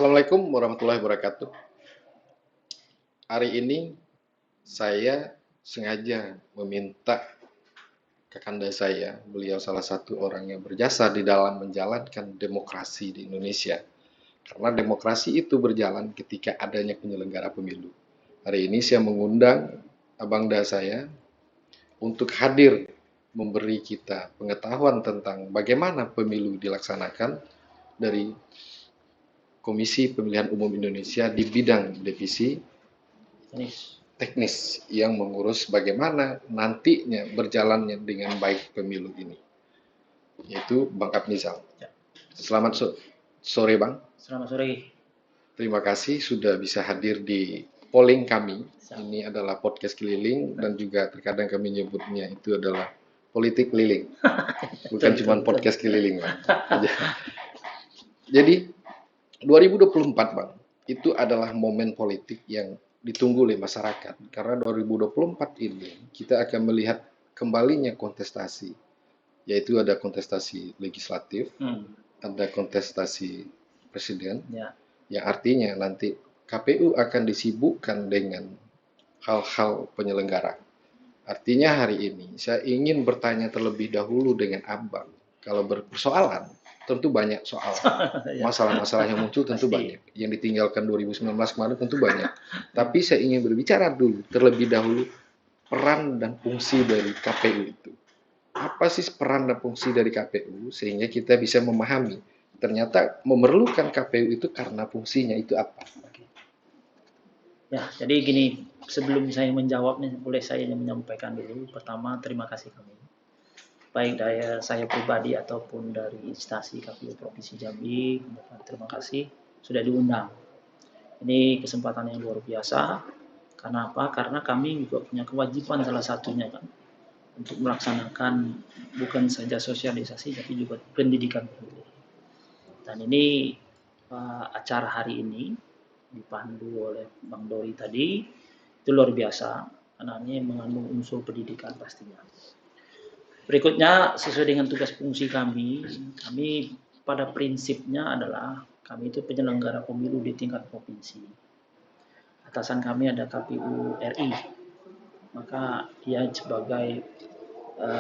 Assalamualaikum warahmatullahi wabarakatuh. Hari ini saya sengaja meminta kakanda saya, beliau salah satu orang yang berjasa di dalam menjalankan demokrasi di Indonesia. Karena demokrasi itu berjalan ketika adanya penyelenggara pemilu. Hari ini saya mengundang abangda saya untuk hadir memberi kita pengetahuan tentang bagaimana pemilu dilaksanakan dari Komisi Pemilihan Umum Indonesia di bidang divisi teknis yang mengurus bagaimana nantinya berjalannya dengan baik pemilu ini, yaitu Bang Apnizal. Selamat sore Bang. Selamat sore. Terima kasih sudah bisa hadir di polling kami. Ini adalah podcast keliling dan juga terkadang kami nyebutnya itu adalah politik keliling. Bukan cuma podcast keliling Bang. Jadi 2024 Bang, itu adalah momen politik yang ditunggu oleh masyarakat. Karena 2024 ini kita akan melihat kembalinya kontestasi, yaitu ada kontestasi legislatif, ada kontestasi presiden, yang artinya nanti KPU akan disibukkan dengan hal-hal penyelenggara. Artinya hari ini saya ingin bertanya terlebih dahulu dengan Abang, kalau berpersoalan tentu banyak soal masalah-masalah yang muncul tentu banyak, yang ditinggalkan 2019 kemarin tentu banyak, tapi saya ingin berbicara dulu terlebih dahulu peran dan fungsi dari KPU itu. Apa sih peran dan fungsi dari KPU sehingga kita bisa memahami ternyata memerlukan KPU itu karena fungsinya itu apa. Ya, jadi gini, sebelum saya menjawabnya, boleh saya menyampaikan dulu. Pertama, terima kasih kami, baik dari saya pribadi ataupun dari instansi KPU Provinsi Jambi. Terima kasih sudah diundang. Ini kesempatan yang luar biasa. Karena apa? Karena kami juga punya kewajiban salah satunya kan, untuk melaksanakan bukan saja sosialisasi tapi juga pendidikan pemilih. Dan ini acara hari ini dipandu oleh Bang Dori tadi, itu luar biasa karena ini mengandung unsur pendidikan pastinya. Berikutnya, sesuai dengan tugas fungsi kami pada prinsipnya adalah kami itu penyelenggara pemilu di tingkat provinsi. Atasan kami ada KPU RI, maka dia sebagai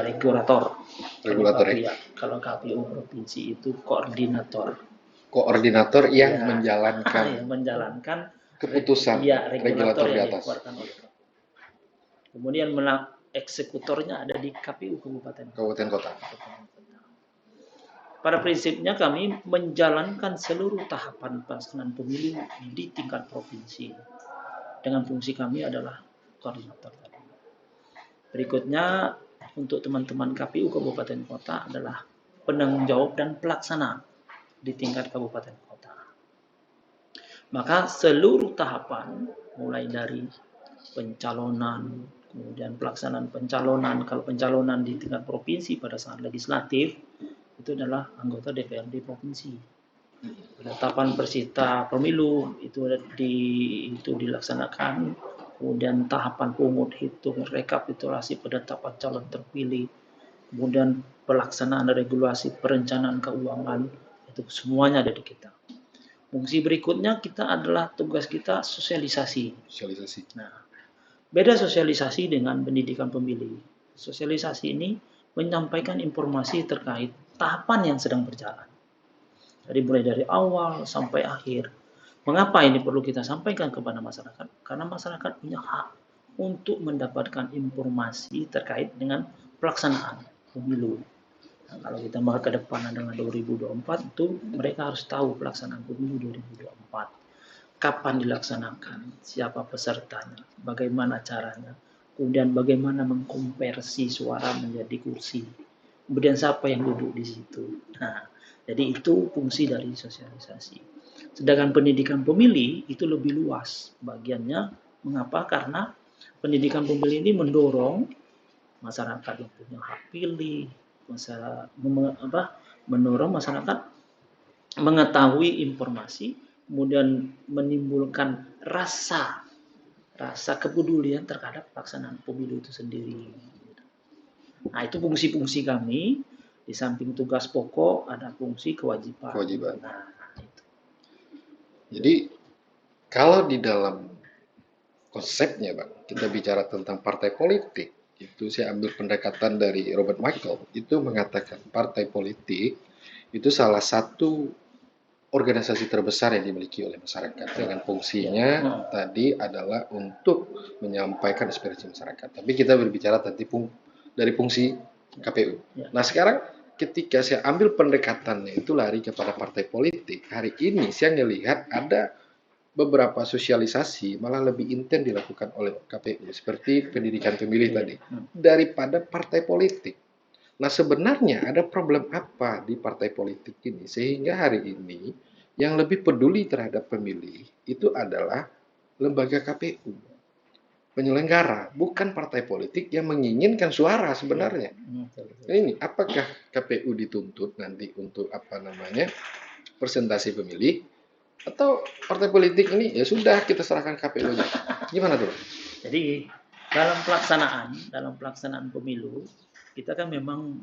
regulator. Ya. Kalau KPU provinsi itu koordinator yang menjalankan keputusan regulator di atas. Kemudian eksekutornya ada di KPU kabupaten kota. Pada prinsipnya kami menjalankan seluruh tahapan pelaksanaan pemilu di tingkat provinsi. Dengan fungsi kami adalah koordinator. Berikutnya untuk teman-teman KPU kabupaten kota adalah penanggung jawab dan pelaksana di tingkat kabupaten kota. Maka seluruh tahapan mulai dari pencalonan, kemudian pelaksanaan pencalonan, kalau pencalonan di tingkat provinsi pada saat legislatif itu adalah anggota DPRD provinsi. Penetapan peserta pemilu itu dilaksanakan, kemudian tahapan pungut hitung, rekapitulasi penetapan calon terpilih, kemudian pelaksanaan regulasi perencanaan keuangan, itu semuanya ada di kita. Fungsi berikutnya kita adalah tugas kita sosialisasi. Nah, beda sosialisasi dengan pendidikan pemilih. Sosialisasi ini menyampaikan informasi terkait tahapan yang sedang berjalan. Jadi mulai dari awal sampai akhir. Mengapa ini perlu kita sampaikan kepada masyarakat? Karena masyarakat punya hak untuk mendapatkan informasi terkait dengan pelaksanaan pemilu. Nah, kalau kita mau ke depan adalah 2024 itu mereka harus tahu pelaksanaan pemilu 2024. Kapan dilaksanakan, siapa pesertanya, bagaimana caranya, kemudian bagaimana mengkonversi suara menjadi kursi, kemudian siapa yang duduk di situ. Nah, jadi itu fungsi dari sosialisasi. Sedangkan pendidikan pemilih itu lebih luas bagiannya. Mengapa? Karena pendidikan pemilih ini mendorong masyarakat yang punya hak pilih, mendorong masyarakat mengetahui informasi, kemudian menimbulkan rasa kepedulian terhadap pelaksanaan pemilu itu sendiri. Nah, itu fungsi-fungsi kami. Di samping tugas pokok ada fungsi kewajiban. Nah, itu. Jadi kalau di dalam konsepnya, Bang, kita bicara tentang partai politik, itu saya ambil pendekatan dari Robert Michael, itu mengatakan partai politik itu salah satu organisasi terbesar yang dimiliki oleh masyarakat dengan fungsinya tadi adalah untuk menyampaikan aspirasi masyarakat. Tapi kita berbicara tadi dari fungsi KPU. Nah sekarang ketika saya ambil pendekatannya itu lari kepada partai politik, hari ini saya melihat ada beberapa sosialisasi malah lebih intens dilakukan oleh KPU seperti pendidikan pemilih tadi daripada partai politik. Nah sebenarnya ada problem apa di partai politik ini sehingga hari ini yang lebih peduli terhadap pemilih itu adalah lembaga KPU, penyelenggara, bukan partai politik yang menginginkan suara sebenarnya. Nah, ini apakah KPU dituntut nanti untuk presentasi pemilih atau partai politik ini ya sudah kita serahkan KPU aja. Gimana tuh? Jadi dalam pelaksanaan pemilu kita kan memang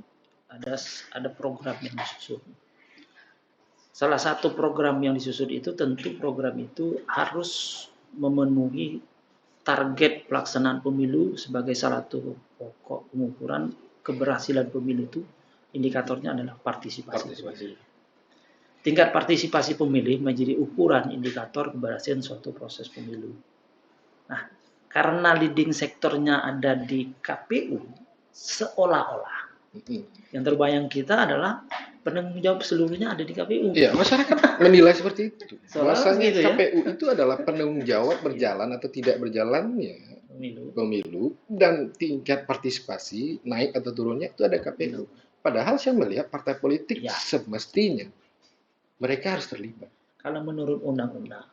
ada program yang disusun. Salah satu program yang disusun itu tentu program itu harus memenuhi target pelaksanaan pemilu sebagai salah satu pokok pengukuran keberhasilan pemilu itu indikatornya adalah partisipasi. Tingkat partisipasi pemilih menjadi ukuran indikator keberhasilan suatu proses pemilu. Nah, karena leading sektornya ada di KPU, seolah-olah yang terbayang kita adalah penanggung jawab seluruhnya ada di KPU. Iya, masyarakat menilai seperti itu. Bahwasanya gitu, KPU itu adalah penanggung jawab berjalan atau tidak berjalannya pemilu dan tingkat partisipasi naik atau turunnya itu ada KPU. Padahal saya melihat partai politik semestinya mereka harus terlibat. Kalau menurut undang-undang,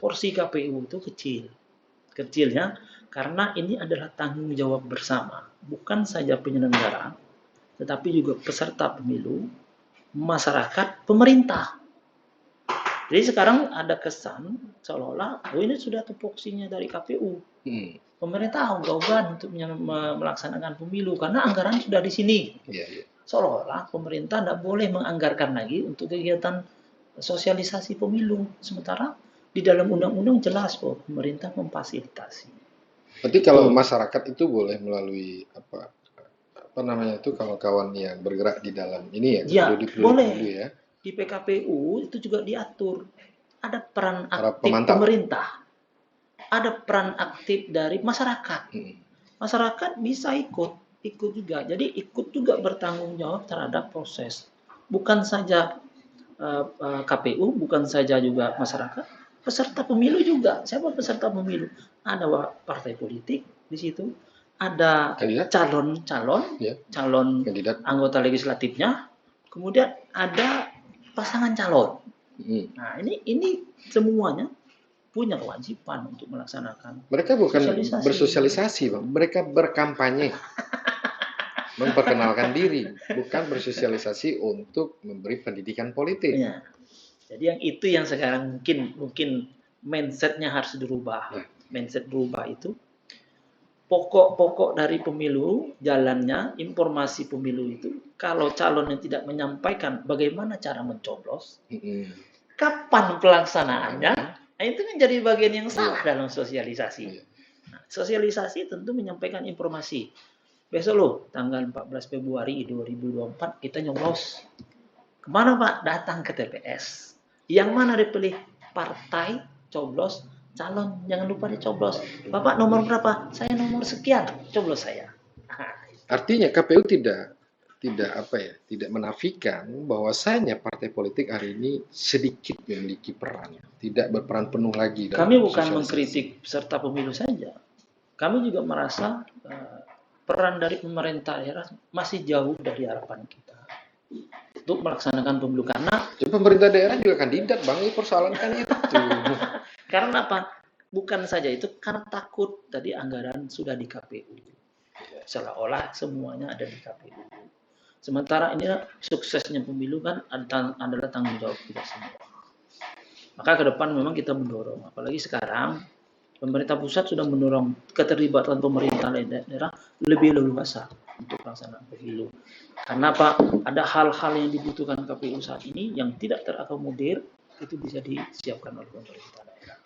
porsi KPU itu kecil. Kecilnya karena ini adalah tanggung jawab bersama, bukan saja penyelenggara, tetapi juga peserta pemilu, masyarakat, pemerintah. Jadi sekarang ada kesan seolah-olah ini sudah tupoksinya dari KPU. Pemerintah ogah-ogahan untuk melaksanakan pemilu karena anggaran sudah di sini. Seolah-olah pemerintah tidak boleh menganggarkan lagi untuk kegiatan sosialisasi pemilu. Sementara di dalam undang-undang jelas kok pemerintah memfasilitasi. Berarti kalau masyarakat itu boleh melalui apa namanya itu kawan-kawan yang bergerak di dalam ini ya boleh ya. Di PKPU itu juga diatur ada peran aktif pemerintah, ada peran aktif dari masyarakat. Masyarakat bisa ikut juga. Jadi ikut juga bertanggung jawab terhadap proses. Bukan saja KPU, bukan saja juga masyarakat, peserta pemilu juga. Siapa peserta pemilu? Ada partai politik di situ, ada calon kandidat anggota legislatifnya, kemudian ada pasangan calon. Nah, ini semuanya punya kewajiban untuk melaksanakan. Mereka bukan bersosialisasi, Bang. Mereka berkampanye. Memperkenalkan diri, bukan bersosialisasi untuk memberi pendidikan politik. Ya. Jadi yang sekarang mungkin mindsetnya harus dirubah. Mindset berubah itu pokok-pokok dari pemilu, jalannya informasi pemilu itu kalau calon yang tidak menyampaikan bagaimana cara mencoblos, kapan pelaksanaannya, itu menjadi bagian yang salah dalam sosialisasi. Nah, sosialisasi tentu menyampaikan informasi. Besok loh, tanggal 14 Februari 2024 kita nyoblos. Kemana Pak? Datang ke TPS. Yang mana dipilih? Partai, coblos, calon. Jangan lupa dicoblos. Bapak nomor berapa? Saya nomor sekian. Coblos saya. Artinya KPU tidak menafikan bahwasanya partai politik hari ini sedikit memiliki peran, tidak berperan penuh lagi. Kami bukan mengkritik peserta pemilu saja. Kami juga merasa peran dari pemerintah daerah masih jauh dari harapan kita untuk melaksanakan pemilu karena pemerintah daerah juga kandidat, Bang. Ini persoalan kan itu. Karena apa? Bukan saja itu, karena takut tadi anggaran sudah di KPU. Seolah-olah semuanya ada di KPU. Sementara ini suksesnya pemilu kan adalah tanggung jawab kita semua. Maka ke depan memang kita mendorong, apalagi sekarang pemerintah pusat sudah mendorong keterlibatan pemerintah daerah lebih leluasa untuk pelaksanaan pemilu. Karena Pak, ada hal-hal yang dibutuhkan KPU saat ini yang tidak terakomodir itu bisa disiapkan oleh pemerintah daerah.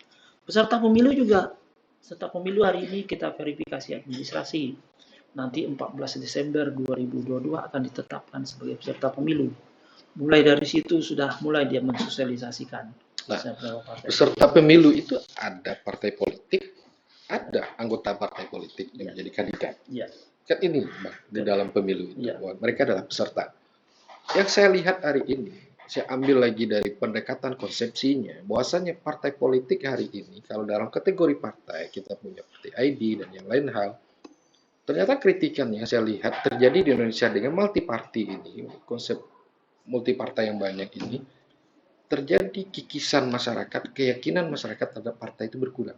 Peserta pemilu juga, peserta pemilu hari ini kita verifikasi administrasi. Nanti 14 Desember 2022 akan ditetapkan sebagai peserta pemilu. Mulai dari situ sudah mulai dia mensosialisasikan. Nah, peserta pemilu itu ada partai politik, ada anggota partai politik yang menjadi kandidat. Ya. Kan ini, Bang, di dalam pemilu itu, Ya. mereka adalah peserta. Yang saya lihat hari ini, saya ambil lagi dari pendekatan konsepsinya, bahwasannya partai politik hari ini, kalau dalam kategori partai, kita punya partai ID dan yang lain hal, ternyata kritikan yang saya lihat terjadi di Indonesia dengan multi-party ini, konsep multi-partai yang banyak ini, terjadi kikisan masyarakat, keyakinan masyarakat terhadap partai itu berkurang.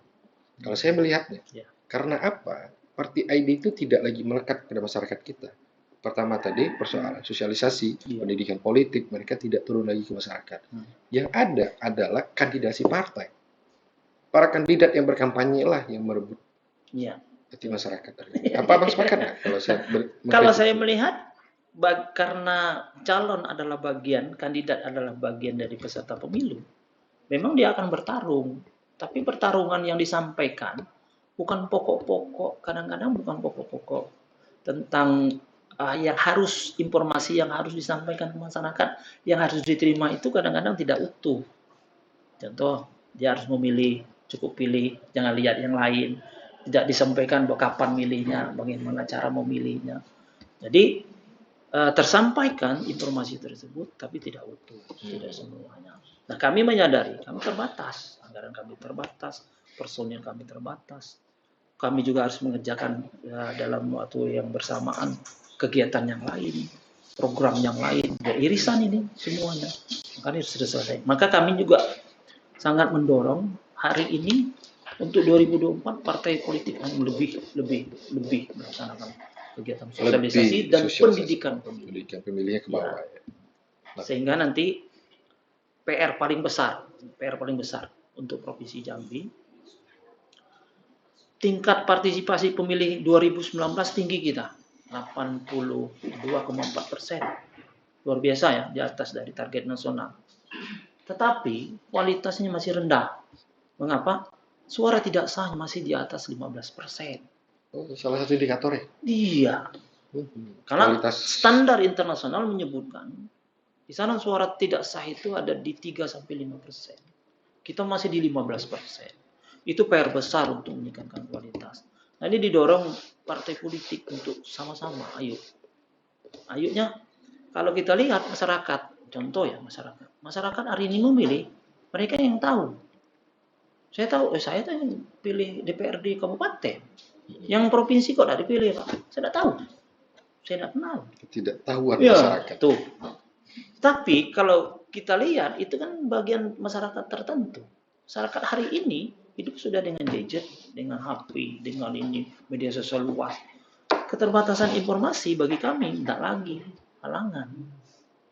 Kalau saya melihatnya, karena apa? Partai ID itu tidak lagi melekat pada masyarakat kita. Pertama tadi persoalan sosialisasi, pendidikan politik, mereka tidak turun lagi ke masyarakat. Yang ada adalah kandidasi partai. Para kandidat yang berkampanye lah yang merebut hati masyarakat. Apa Bang sepakat nggak? Kalau saya melihat, karena calon adalah bagian, kandidat adalah bagian dari peserta pemilu, memang dia akan bertarung. Tapi pertarungan yang disampaikan bukan pokok-pokok, kadang-kadang bukan pokok-pokok tentang yang harus, informasi yang harus disampaikan ke masyarakat, yang harus diterima itu kadang-kadang tidak utuh. Contoh, dia harus memilih, cukup pilih, jangan lihat yang lain. Tidak disampaikan kapan milihnya, bagaimana cara memilihnya. Jadi tersampaikan informasi tersebut, tapi tidak utuh, tidak semuanya. Nah, kami menyadari, kami terbatas, anggaran kami terbatas, personil kami terbatas. Kami juga harus mengerjakan dalam waktu yang bersamaan kegiatan yang lain, program yang lain, irisan ini semuanya. Makanya sudah selesai. Maka kami juga sangat mendorong hari ini untuk 2024 partai politik yang lebih melaksanakan kegiatan sosialisasi dan pendidikan pemilihnya ke bawah. Ya. Sehingga nanti PR paling besar untuk Provinsi Jambi, tingkat partisipasi pemilih 2019 tinggi kita, 82,4%. Luar biasa ya, di atas dari target nasional. Tetapi kualitasnya masih rendah. Mengapa? Suara tidak sah masih di atas 15%. Oh, salah satu indikator ya? Iya. Karena standar internasional menyebutkan di sana suara tidak sah itu ada di 3-5%. Kita masih di 15%. Itu PR besar untuk meningkatkan kualitas. Nah, ini didorong partai politik untuk sama-sama. Ayunya, kalau kita lihat masyarakat, contoh ya masyarakat hari ini memilih, mereka yang tahu. Saya tahu, saya tuh yang pilih DPRD kabupaten. Yang provinsi kok tidak dipilih, Pak? Saya tidak tahu. Saya tidak kenal. Tidak tahuan masyarakat. Tuh. Tapi kalau kita lihat, itu kan bagian masyarakat tertentu. Masyarakat hari ini hidup sudah dengan gadget, dengan HP, dengan ini media sosial luas. Keterbatasan informasi bagi kami tidak lagi halangan.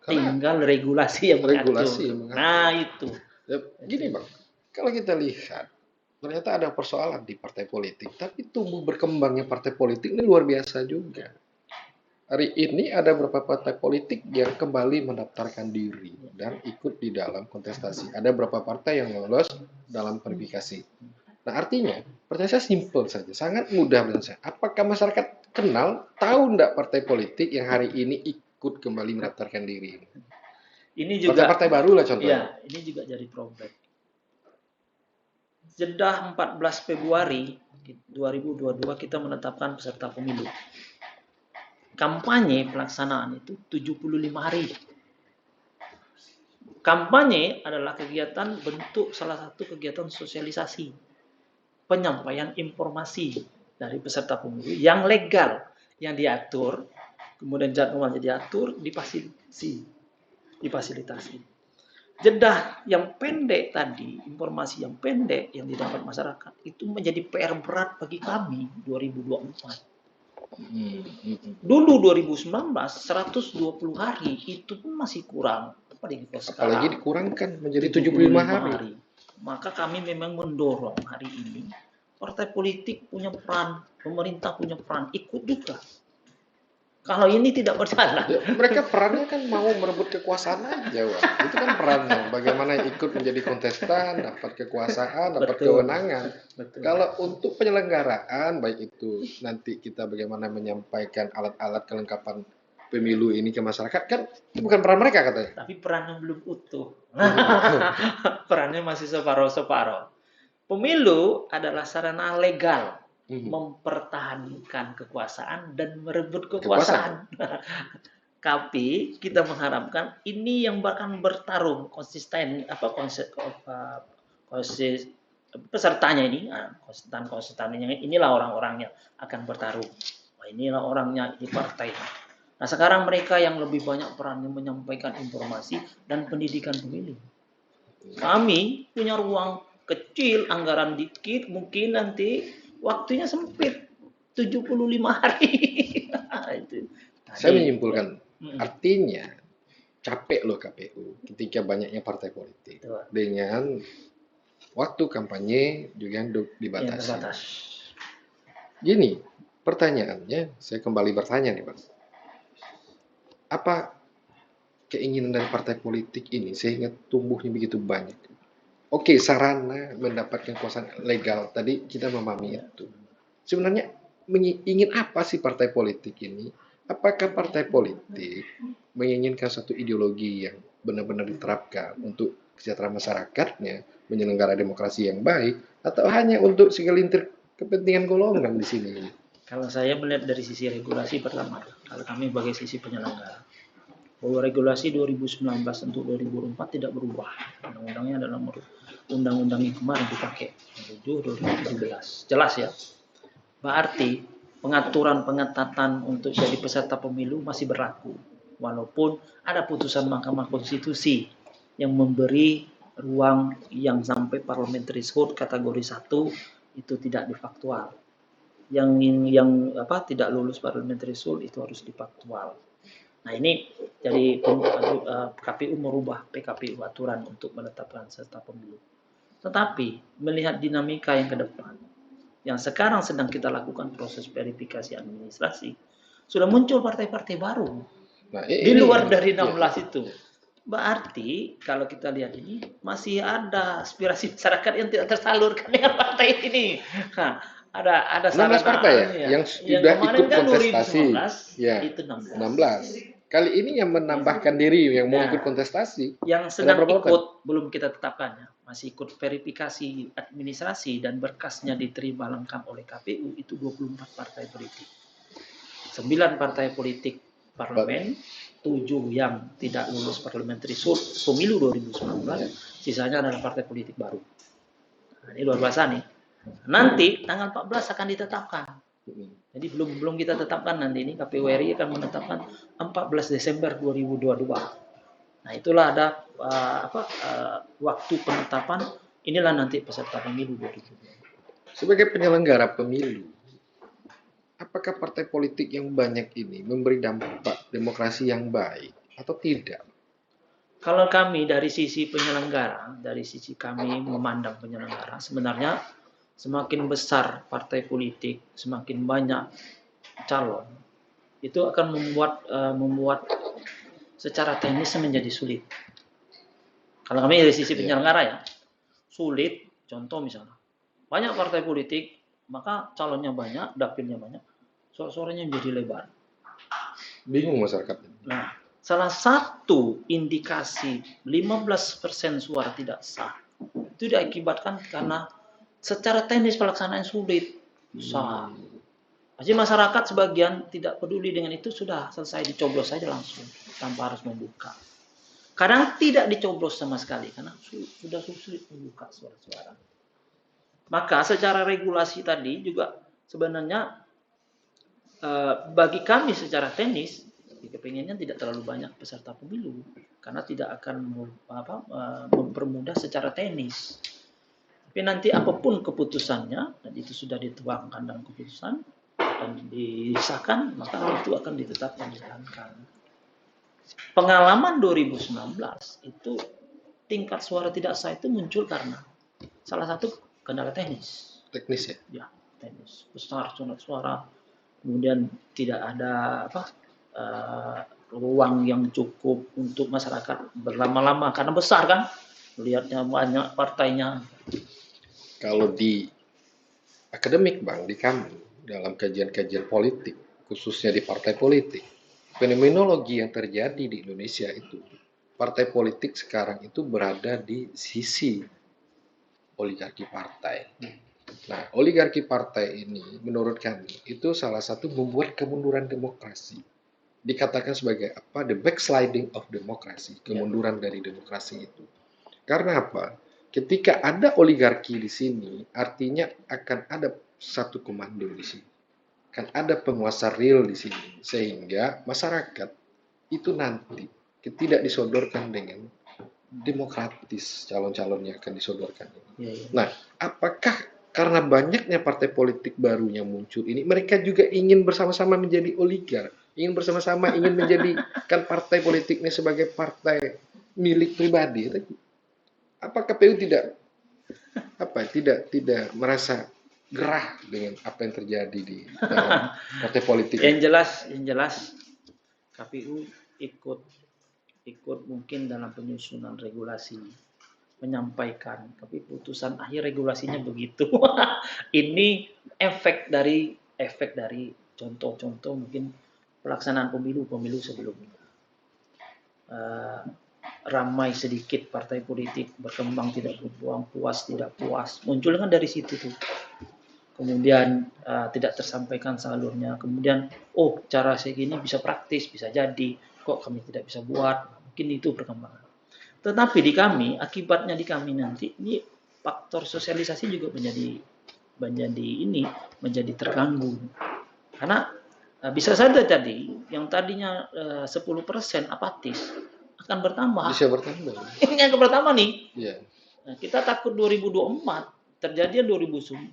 Tinggal regulasi yang mengatur. Nah itu. Ya, gini Bang. Kalau kita lihat, ternyata ada persoalan di partai politik, tapi tumbuh berkembangnya partai politik ini luar biasa juga. Hari ini ada beberapa partai politik yang kembali mendaftarkan diri dan ikut di dalam kontestasi. Ada beberapa partai yang lolos dalam verifikasi. Nah, artinya, pertanyaan saya simpel saja, sangat mudah menurut saya. Apakah masyarakat kenal, tahu enggak partai politik yang hari ini ikut kembali mendaftarkan diri? Ini juga partai baru lah contohnya. Ya, ini juga jadi problem. Jeda 14 Februari 2022 kita menetapkan peserta pemilu. Kampanye pelaksanaan itu 75 hari. Kampanye adalah kegiatan bentuk salah satu kegiatan sosialisasi, penyampaian informasi dari peserta pemilu yang legal, yang diatur, kemudian jadwalnya diatur, difasilitasi. Jeda yang pendek tadi, informasi yang pendek yang didapat masyarakat, itu menjadi PR berat bagi kami 2024. Dulu 2019 120 hari itu pun masih kurang. Apalagi dikurangkan menjadi 75 hari. Maka kami memang mendorong hari ini partai politik punya peran, pemerintah punya peran, ikut juga. Kalau ini tidak berjalan. Ya, mereka perannya kan mau merebut kekuasaan aja, Wak. Itu kan perannya. Bagaimana ikut menjadi kontestan, dapat kekuasaan, dapat Betul, kewenangan. betul. Kalau untuk penyelenggaraan, baik itu nanti kita bagaimana menyampaikan alat-alat kelengkapan pemilu ini ke masyarakat, kan itu bukan peran mereka katanya. Tapi perannya belum utuh. Perannya masih separuh-separuh. Pemilu adalah sarana legal mempertahankan kekuasaan dan merebut kekuasaan. Tapi kita mengharapkan ini yang bahkan bertarung konsisten pesertanya ini, konsistennya inilah orang-orang yang akan bertarung. Nah, inilah orangnya di partai. Nah, sekarang mereka yang lebih banyak perannya menyampaikan informasi dan pendidikan pemilih. Kami punya ruang kecil, anggaran dikit, mungkin nanti waktunya sempit, 75 hari. Itu. Saya menyimpulkan, artinya capek loh KPU ketika banyaknya partai politik dengan waktu kampanye juga dibatasi. Gini, pertanyaannya, saya kembali bertanya nih, Bang. Apa keinginan dari partai politik ini sehingga tumbuhnya begitu banyak? Oke, sarana mendapatkan kekuasaan legal tadi kita memahami itu. Sebenarnya ingin apa sih partai politik ini? Apakah partai politik menginginkan satu ideologi yang benar-benar diterapkan untuk kesejahteraan masyarakatnya, menyelenggara demokrasi yang baik, atau hanya untuk segelintir kepentingan golongan di sini? Kalau saya melihat dari sisi regulasi pertama, kalau kami sebagai sisi penyelenggara, bahwa regulasi 2019 untuk 2004 tidak berubah. Undang-undangnya adalah undang-undang yang kemarin dipakai, 7 2017. Jelas ya. Berarti pengaturan pengetatan untuk jadi peserta pemilu masih berlaku. Walaupun ada putusan Mahkamah Konstitusi yang memberi ruang yang sampai parliamentary threshold kategori 1 itu tidak difaktual. Yang tidak lulus parliamentary threshold itu harus difaktual. Nah, ini jadi KPU merubah PKPU aturan untuk menetapkan peserta pemilu. Tetapi melihat dinamika yang ke depan, yang sekarang sedang kita lakukan proses verifikasi administrasi, sudah muncul partai-partai baru di luar dari 16 itu. Berarti kalau kita lihat ini masih ada aspirasi masyarakat yang tidak tersalurkan dengan partai ini. Nah, ada 16 partai ya yang sudah ikut kan kontestasi. 2019, Ya, itu 16. Kali ini yang menambahkan diri yang mau ikut kontestasi. Yang sedang ikut belum kita tetapkan ya, masih ikut verifikasi administrasi dan berkasnya diterima lengkap oleh KPU itu 24 partai politik. 9 partai politik parlemen, 7 yang tidak lulus parliamentary threshold pemilu 2019, sisanya adalah partai politik baru. Nah, ini luar biasa nih. Nanti tanggal 14 akan ditetapkan. Jadi belum kita tetapkan nanti ini KPU RI akan menetapkan 14 Desember 2022. Nah, itulah ada waktu penetapan, inilah nanti peserta pemilu 2022. Sebagai penyelenggara pemilu, apakah partai politik yang banyak ini memberi dampak demokrasi yang baik atau tidak? Kalau kami dari sisi penyelenggara, dari sisi kami memandang penyelenggara, sebenarnya semakin besar partai politik, semakin banyak calon, itu akan membuat secara teknis menjadi sulit. Kalau kami dari sisi penyelenggara ya, sulit. Contoh misalnya, banyak partai politik, maka calonnya banyak, dapilnya banyak, suaranya menjadi lebar. Bingung masyarakat. Nah, salah satu indikasi 15% suara tidak sah itu diakibatkan karena secara teknis pelaksanaan sulit. Jadi masyarakat sebagian tidak peduli dengan itu, sudah selesai dicoblos saja langsung tanpa harus membuka. Kadang tidak dicoblos sama sekali karena sudah sulit membuka suara-suara. Maka secara regulasi tadi juga sebenarnya bagi kami secara teknis kepinginnya tidak terlalu banyak peserta pemilu karena tidak akan mempermudah secara teknis. Tapi nanti apapun keputusannya, dan itu sudah dituangkan dalam keputusan dan disahkan, maka itu akan ditetapkan dijalankan. Pengalaman 2019 itu tingkat suara tidak sah itu muncul karena salah satu kendala teknis. Teknis ya? Ya, teknis. Besar surat suara, kemudian tidak ada eh, ruang yang cukup untuk masyarakat berlama-lama karena besar kan, melihatnya banyak partainya. Kalau di akademik Bang, di kami, dalam kajian-kajian politik, khususnya di partai politik, fenomenologi yang terjadi di Indonesia itu, partai politik sekarang itu berada di sisi oligarki partai. Nah, oligarki partai ini menurut kami itu salah satu membuat kemunduran demokrasi. Dikatakan sebagai apa? The backsliding of demokrasi, kemunduran dari demokrasi itu. Karena apa? Ketika ada oligarki di sini, artinya akan ada satu komando di sini. Akan ada penguasa real di sini. Sehingga masyarakat itu nanti tidak disodorkan dengan demokratis calon-calon yang akan disodorkan. Nah, apakah karena banyaknya partai politik baru yang muncul ini, mereka juga ingin bersama-sama menjadi oligark, ingin bersama-sama ingin menjadikan partai politik ini sebagai partai milik pribadi. Apa KPU tidak merasa gerah dengan apa yang terjadi di dalam partai politik? Yang jelas KPU ikut mungkin dalam penyusunan regulasi, menyampaikan, tapi putusan akhir regulasinya begitu. Ini efek dari contoh-contoh mungkin pelaksanaan pemilu sebelumnya. Ramai sedikit partai politik, berkembang tidak berbuang, puas tidak puas, muncul kan dari situ tuh. Kemudian tidak tersampaikan salurnya, kemudian cara segini bisa praktis, bisa jadi, kok kami tidak bisa buat, mungkin itu perkembangan. Tetapi di kami, akibatnya di kami nanti, ini faktor sosialisasi juga menjadi terganggu. Karena bisa saja tadi, yang tadinya 10% apatis, akan bertambah. Bisa bertambah. Ini yang pertama nih. Yeah. Nah, kita takut 2024 terjadi 2019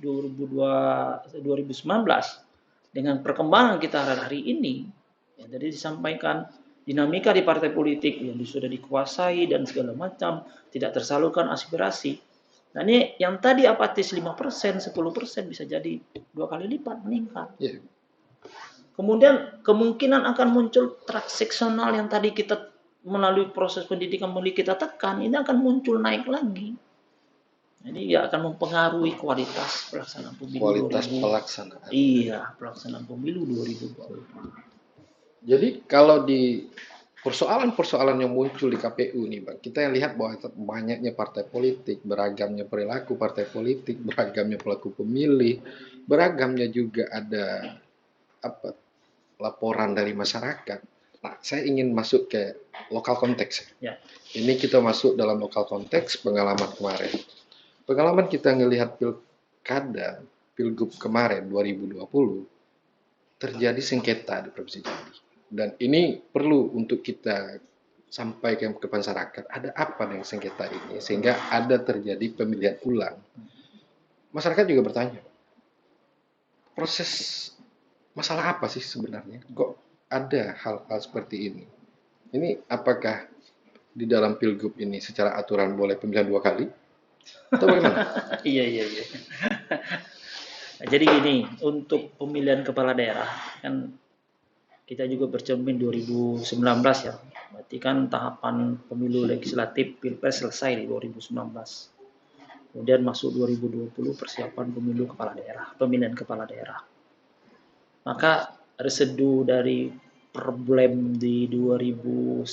dengan perkembangan kita hari ini. Ya, jadi disampaikan dinamika di partai politik yang sudah dikuasai dan segala macam, tidak tersalurkan aspirasi. Nah, ini yang tadi apatis 5%, 10% bisa jadi 2 kali lipat meningkat. Yeah. Kemudian kemungkinan akan muncul transaksional yang tadi kita melalui proses pendidikan kita tekan, ini akan muncul naik lagi. Jadi ya akan mempengaruhi kualitas pelaksanaan pemilu. Kualitas pelaksanaan. Iya, pelaksanaan pemilu 2024. Jadi kalau di persoalan-persoalan yang muncul di KPU nih Bang, kita lihat bahwa banyaknya partai politik, beragamnya perilaku partai politik, beragamnya pelaku pemilih, beragamnya juga ada laporan dari masyarakat. Nah, saya ingin masuk ke lokal konteks. Ya. Ini kita masuk dalam lokal konteks pengalaman kemarin. Pengalaman kita ngelihat pilkada, pilgub kemarin 2020, terjadi sengketa di Provinsi Jambi. Dan ini perlu untuk kita sampaikan ke masyarakat, ada apa dengan sengketa ini, sehingga ada terjadi pemilihan ulang. Masyarakat juga bertanya, proses masalah apa sih sebenarnya? Kok ada hal-hal seperti ini? Ini apakah di dalam pilgub ini secara aturan boleh pemilihan 2 kali? Atau bagaimana? Iya. Jadi gini, untuk pemilihan kepala daerah kan kita juga bercermin 2019 ya. Berarti kan tahapan pemilu legislatif Pilpres selesai di 2019. Kemudian masuk 2020 persiapan pemilu kepala daerah, pemilihan kepala daerah. Maka residu dari problem di 2019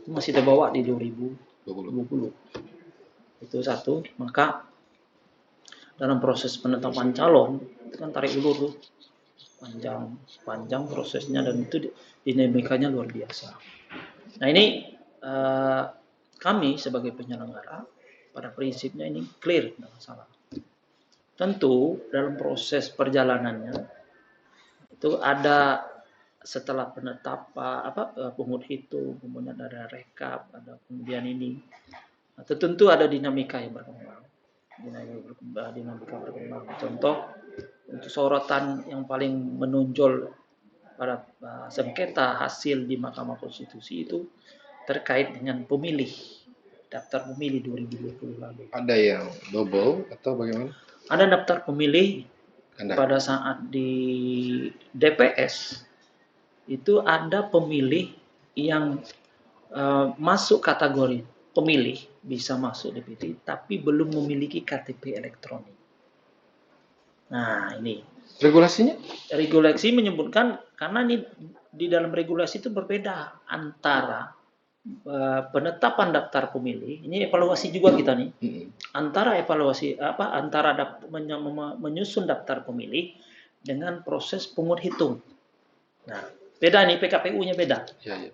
itu masih terbawa di 2020. Itu satu. Maka dalam proses penetapan calon itu kan tarik ulur tuh, panjang prosesnya, dan itu dinamikanya luar biasa. Nah ini kami sebagai penyelenggara pada prinsipnya ini clear, tidak masalah. Tentu dalam proses perjalanannya itu ada setelah penetapan pungut hitung, kemudian ada rekap, ada kemudian ini. Nah, tentu ada dinamika yang berkembang. Dinamika berkembang. Contoh untuk sorotan yang paling menonjol pada sengketa hasil di Mahkamah Konstitusi itu terkait dengan pemilih, daftar pemilih 2020 lalu. Ada yang double atau bagaimana? Ada daftar pemilih pada saat di DPS itu ada pemilih yang masuk kategori pemilih, bisa masuk DPT, tapi belum memiliki KTP elektronik. Nah, ini Regulasinya? regulasi menyebutkan, karena ini di dalam regulasi itu berbeda antara penetapan daftar pemilih, ini evaluasi juga kita nih, antara evaluasi antara menyusun daftar pemilih dengan proses pungut hitung. Nah, beda nih, PKPU-nya beda. Ya, ya.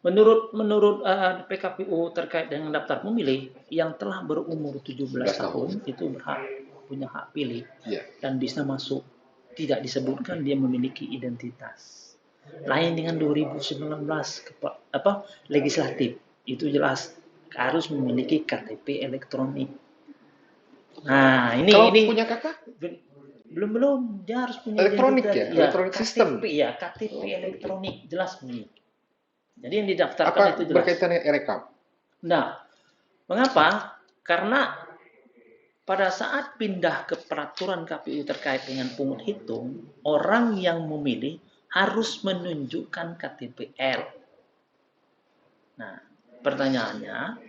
Menurut PKPU terkait dengan daftar pemilih yang telah berumur 17 tahun itu punya hak pilih Ya. dan bisa masuk. Tidak disebutkan dia memiliki identitas. Lain dengan 2019 legislatif, itu jelas harus memiliki KTP elektronik. Nah, Kalau ini punya kakak? belum dia harus punya Elektronik identitas. ya, elektronik sistem. KTP elektronik jelas bunyi. Jadi yang didaftarkan Apa itu jelas. berkaitan dengan e-rekam? Nah, mengapa? Karena pada saat pindah ke peraturan KPU terkait dengan pungut hitung, orang yang memilih harus menunjukkan KTPL. Nah, pertanyaannya,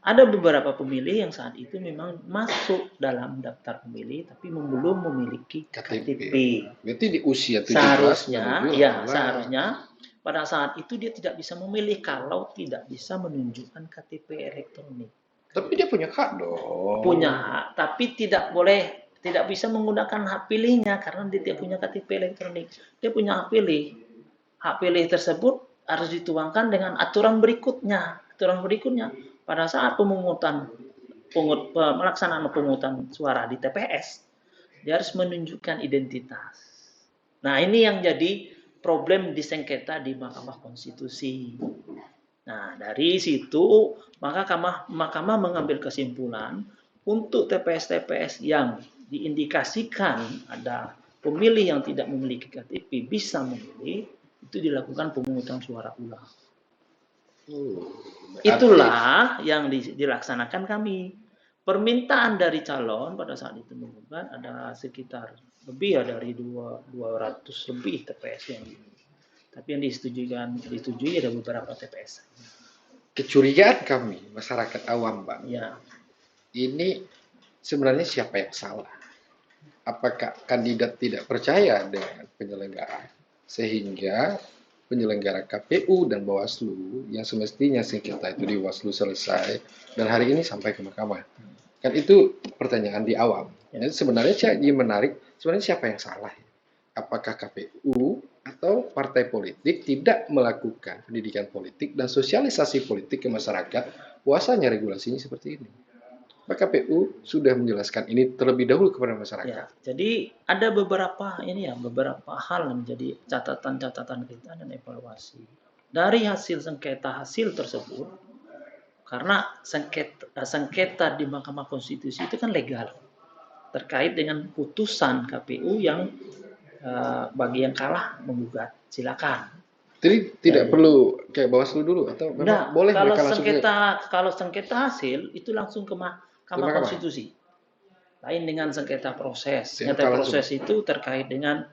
ada beberapa pemilih yang saat itu memang masuk dalam daftar pemilih tapi belum memiliki KTP. Berarti di usia 17 seharusnya pada saat itu dia tidak bisa memilih kalau tidak bisa menunjukkan KTP elektronik. Tapi dia punya hak dong. Punya hak, tapi tidak bisa menggunakan hak pilihnya karena dia tidak punya KTP elektronik. Dia punya hak pilih. Hak pilih tersebut harus dituangkan dengan aturan berikutnya. Aturan berikutnya pada saat pelaksanaan pemungutan suara di TPS, dia harus menunjukkan identitas. Nah, ini yang jadi problem di sengketa di Mahkamah Konstitusi. Nah, dari situ maka Mahkamah mengambil kesimpulan untuk TPS-TPS yang diindikasikan ada pemilih yang tidak memiliki KTP bisa memilih, itu dilakukan pemungutan suara ulang. Itulah yang dilaksanakan kami. Permintaan dari calon pada saat itu menunjukkan ada sekitar lebih dari 200 lebih TPS yang ini. Tapi yang disetujui ada beberapa TPS. Kecurigaan kami, masyarakat awam, Bang. Ya. Ini sebenarnya siapa yang salah? Apakah kandidat tidak percaya dengan penyelenggara? Sehingga penyelenggara KPU dan Bawaslu yang semestinya sengketa itu di Bawaslu selesai dan hari ini sampai ke mahkamah. Kan itu pertanyaan di awam. Jadi sebenarnya jadi menarik, sebenarnya siapa yang salah? Apakah KPU atau partai politik tidak melakukan pendidikan politik dan sosialisasi politik ke masyarakat, bahwasanya regulasinya seperti ini. Maka KPU sudah menjelaskan ini terlebih dahulu kepada masyarakat. Ya, jadi ada beberapa hal yang menjadi catatan-catatan kita dan evaluasi. Dari hasil hasil tersebut, karena sengketa di Mahkamah Konstitusi itu kan legal terkait dengan putusan KPU yang bagi yang kalah menggugat, silakan. Jadi tidak perlu kayak Bawaslu dulu atau memang boleh kalau sengketa hasil itu langsung ke Mahkamah Konstitusi. Lain dengan sengketa proses. Sengketa proses itu terkait dengan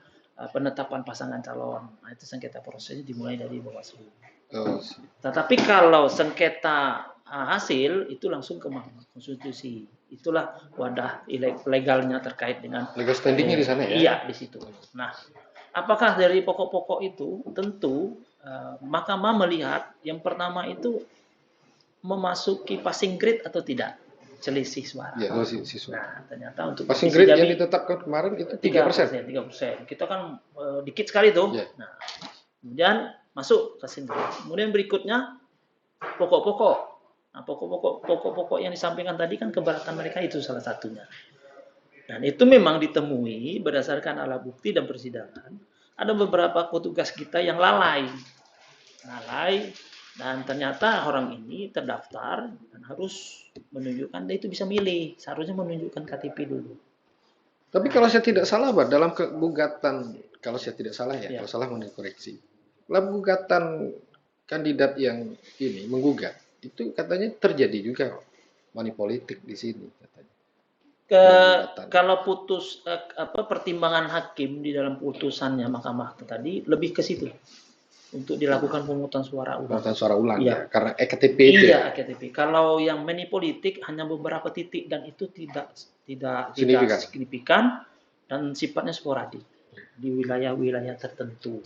penetapan pasangan calon. Nah, itu sengketa prosesnya dimulai dari Bawaslu. Tetapi kalau sengketa hasil itu langsung ke Mahkamah Konstitusi. Itulah wadah legalnya terkait dengan legal standingnya di sana ya? Iya, di situ. Nah, apakah dari pokok-pokok itu? Tentu Mahkamah melihat yang pertama itu memasuki passing grade atau tidak, selisih suara. Ya, selisih suara. Nah, ternyata untuk passing grade yang ditetapkan kemarin itu 3%. 3%. Kita kan dikit sekali tuh. Yeah. Nah, kemudian masuk passing grade. Kemudian berikutnya pokok-pokok. Nah, pokok-pokok yang disampaikan tadi kan keberatan mereka itu salah satunya. Dan itu memang ditemui berdasarkan alat bukti dan persidangan. Ada beberapa petugas kita yang lalai, dan ternyata orang ini terdaftar dan harus menunjukkan dia itu bisa milih. Seharusnya menunjukkan KTP dulu. Tapi kalau saya tidak salah, Pak, dalam gugatan, kalau saya tidak salah ya, kalau salah mohon dikoreksi. Dalam gugatan kandidat yang ini menggugat, itu katanya terjadi juga money politik di sini katanya. perbuatan. Kalau pertimbangan hakim di dalam putusannya Mahkamah tadi lebih ke situ untuk dilakukan pemungutan suara ulang. Pemungutan suara ulang Iya. ya, karena EKTP itu ya. Iya, EKTP. Kalau yang money politik hanya beberapa titik dan itu tidak Signifikan. signifikan dan sifatnya sporadik di wilayah-wilayah tertentu.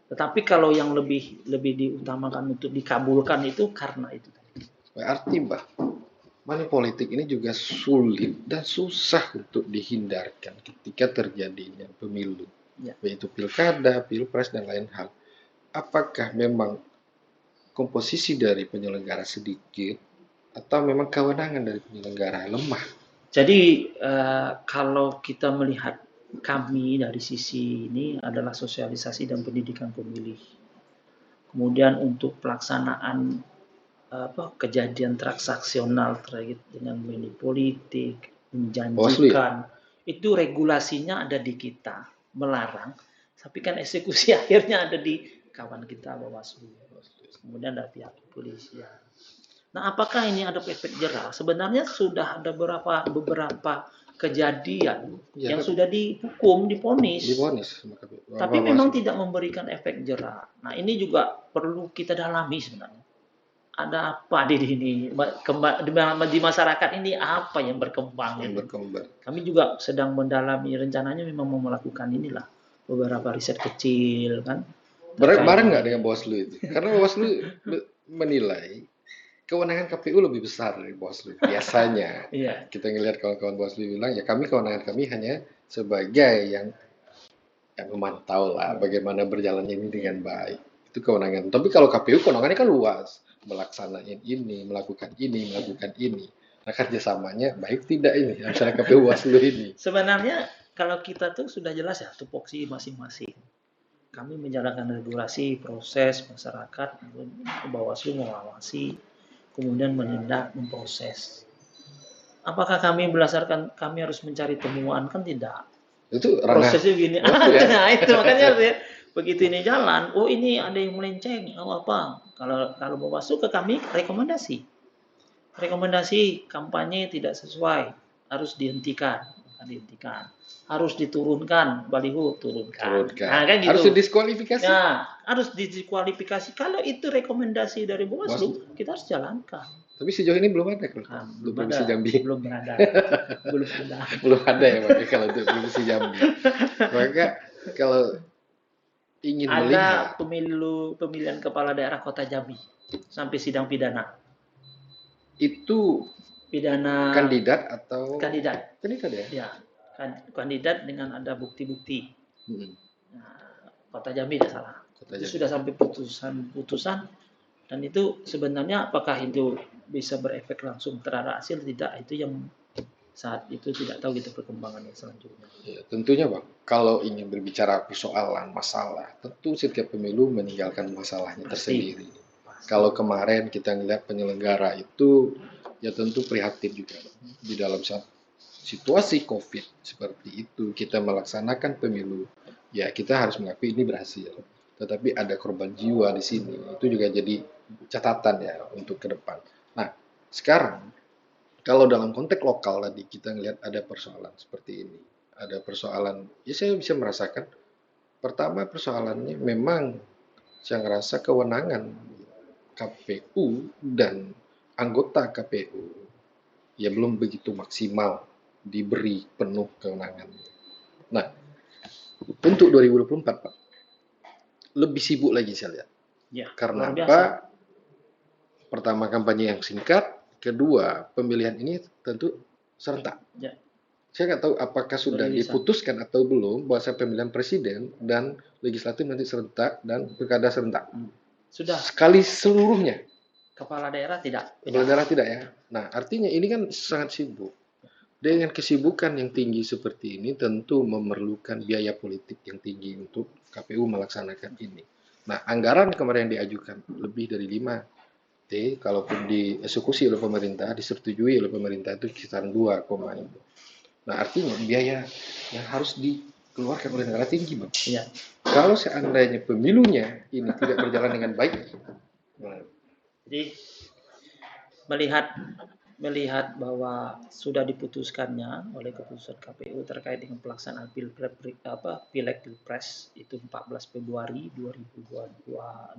Tetapi kalau yang lebih diutamakan untuk dikabulkan itu karena itu. Berarti money politik ini juga sulit dan susah untuk dihindarkan ketika terjadinya pemilu, Ya. yaitu pilkada, pilpres dan lain hal. Apakah memang komposisi dari penyelenggara sedikit atau memang kewenangan dari penyelenggara lemah? Jadi kalau kita melihat kami dari sisi ini adalah sosialisasi dan pendidikan pemilih. Kemudian untuk pelaksanaan kejadian transaksional terkait dengan money politik, menjanjikan, itu regulasinya ada di kita, melarang. Tapi kan eksekusi akhirnya ada di kawan kita Bawaslu. Kemudian ada pihak kepolisian. Nah, apakah ini ada efek jerah? Sebenarnya sudah ada beberapa kejadian yang sudah dihukum, divonis. Tapi memang tidak memberikan efek jerah. Nah, ini juga perlu kita dalami sebenarnya. Ada apa di sini? Di masyarakat ini apa yang berkembang? Kami juga sedang mendalami, rencananya memang mau melakukan inilah beberapa riset kecil kan. Bareng nggak dengan Bawaslu itu? Karena Bawaslu menilai kewenangan KPU lebih besar dari Bawaslu biasanya. Iya. Kita ngelihat kawan-kawan Bawaslu bilang ya kewenangan kami hanya sebagai yang memantau lah bagaimana berjalannya ini dengan baik. Itu kewenangan. Tapi kalau KPU kewenangannya kan luas, melaksanakan ini, melakukan ini. Nah kerjasamanya baik tidak ini, misalnya KPU Bawaslu ini. Sebenarnya kalau kita tuh sudah jelas ya tupoksi masing-masing. Kami menjalankan regulasi, proses masyarakat, Bawaslu mengawasi, kemudian menindak, memproses. Apakah kami harus mencari temuan? Kan tidak. Itu prosesnya gini. Nah, itu makanya begitu ini jalan, oh ini ada yang melenceng, apa? Kalau Bawaslu ke kami rekomendasi kampanye tidak sesuai, harus dihentikan. Harus diturunkan, baliho turunkan. Nah, kan gitu. Harus didiskualifikasi. Nah, harus didiskualifikasi. Kalau itu rekomendasi dari Bawaslu, kita harus jalankan. Tapi sejauh ini belum ada kan? Belum ada. Belum ada. Belum ada ya Pak, kalau untuk Provinsi Jambi. Maka kalau ingin melihat pemilihan kepala daerah Kota Jambi sampai sidang pidana. Itu pidana kandidat atau kandidat ya? Ya, kandidat dengan ada bukti-bukti. Nah, Kota Jambi tidak salah. Itu sudah sampai putusan dan itu sebenarnya apakah itu bisa berefek langsung terhadap hasil tidak, itu yang saat itu tidak tahu gitu perkembangannya selanjutnya. Ya, tentunya Bang, kalau ingin berbicara persoalan masalah, tentu setiap pemilu meninggalkan masalahnya tersendiri. Kalau kemarin kita melihat penyelenggara itu ya tentu prihatin juga di dalam situasi COVID seperti itu kita melaksanakan pemilu, ya kita harus mengakui ini berhasil. Tetapi ada korban jiwa di sini, itu juga jadi catatan ya untuk ke depan. Nah, sekarang kalau dalam konteks lokal tadi kita ngelihat ada persoalan seperti ini, ada persoalan, ya saya bisa merasakan. Pertama persoalannya memang saya ngerasa kewenangan KPU dan anggota KPU ya belum begitu maksimal diberi penuh kewenangan. Nah, untuk 2024 Pak, lebih sibuk lagi saya lihat. Ya, karena apa? Pertama kampanye yang singkat, kedua pemilihan ini tentu serentak. Ya. Saya nggak tahu apakah sudah diputuskan atau belum bahwa pemilihan presiden dan legislatif nanti serentak dan pilkada serentak. Sudah. Sekali seluruhnya. Kepala daerah tidak. Kepala daerah tidak ya. Nah, artinya ini kan sangat sibuk. Dengan kesibukan yang tinggi seperti ini tentu memerlukan biaya politik yang tinggi untuk KPU melaksanakan ini. Nah, anggaran kemarin yang diajukan lebih dari 5T, kalaupun dieksekusi oleh pemerintah, disetujui oleh pemerintah itu kisaran 2, itu. Nah, artinya biaya yang harus dikeluarkan oleh negara tinggi, Bang. Ya. Kalau seandainya pemilunya ini tidak berjalan dengan baik, jadi melihat melihat bahwa sudah diputuskannya oleh keputusan KPU terkait dengan pelaksanaan Pileg Pilpres itu 14 Februari 2024.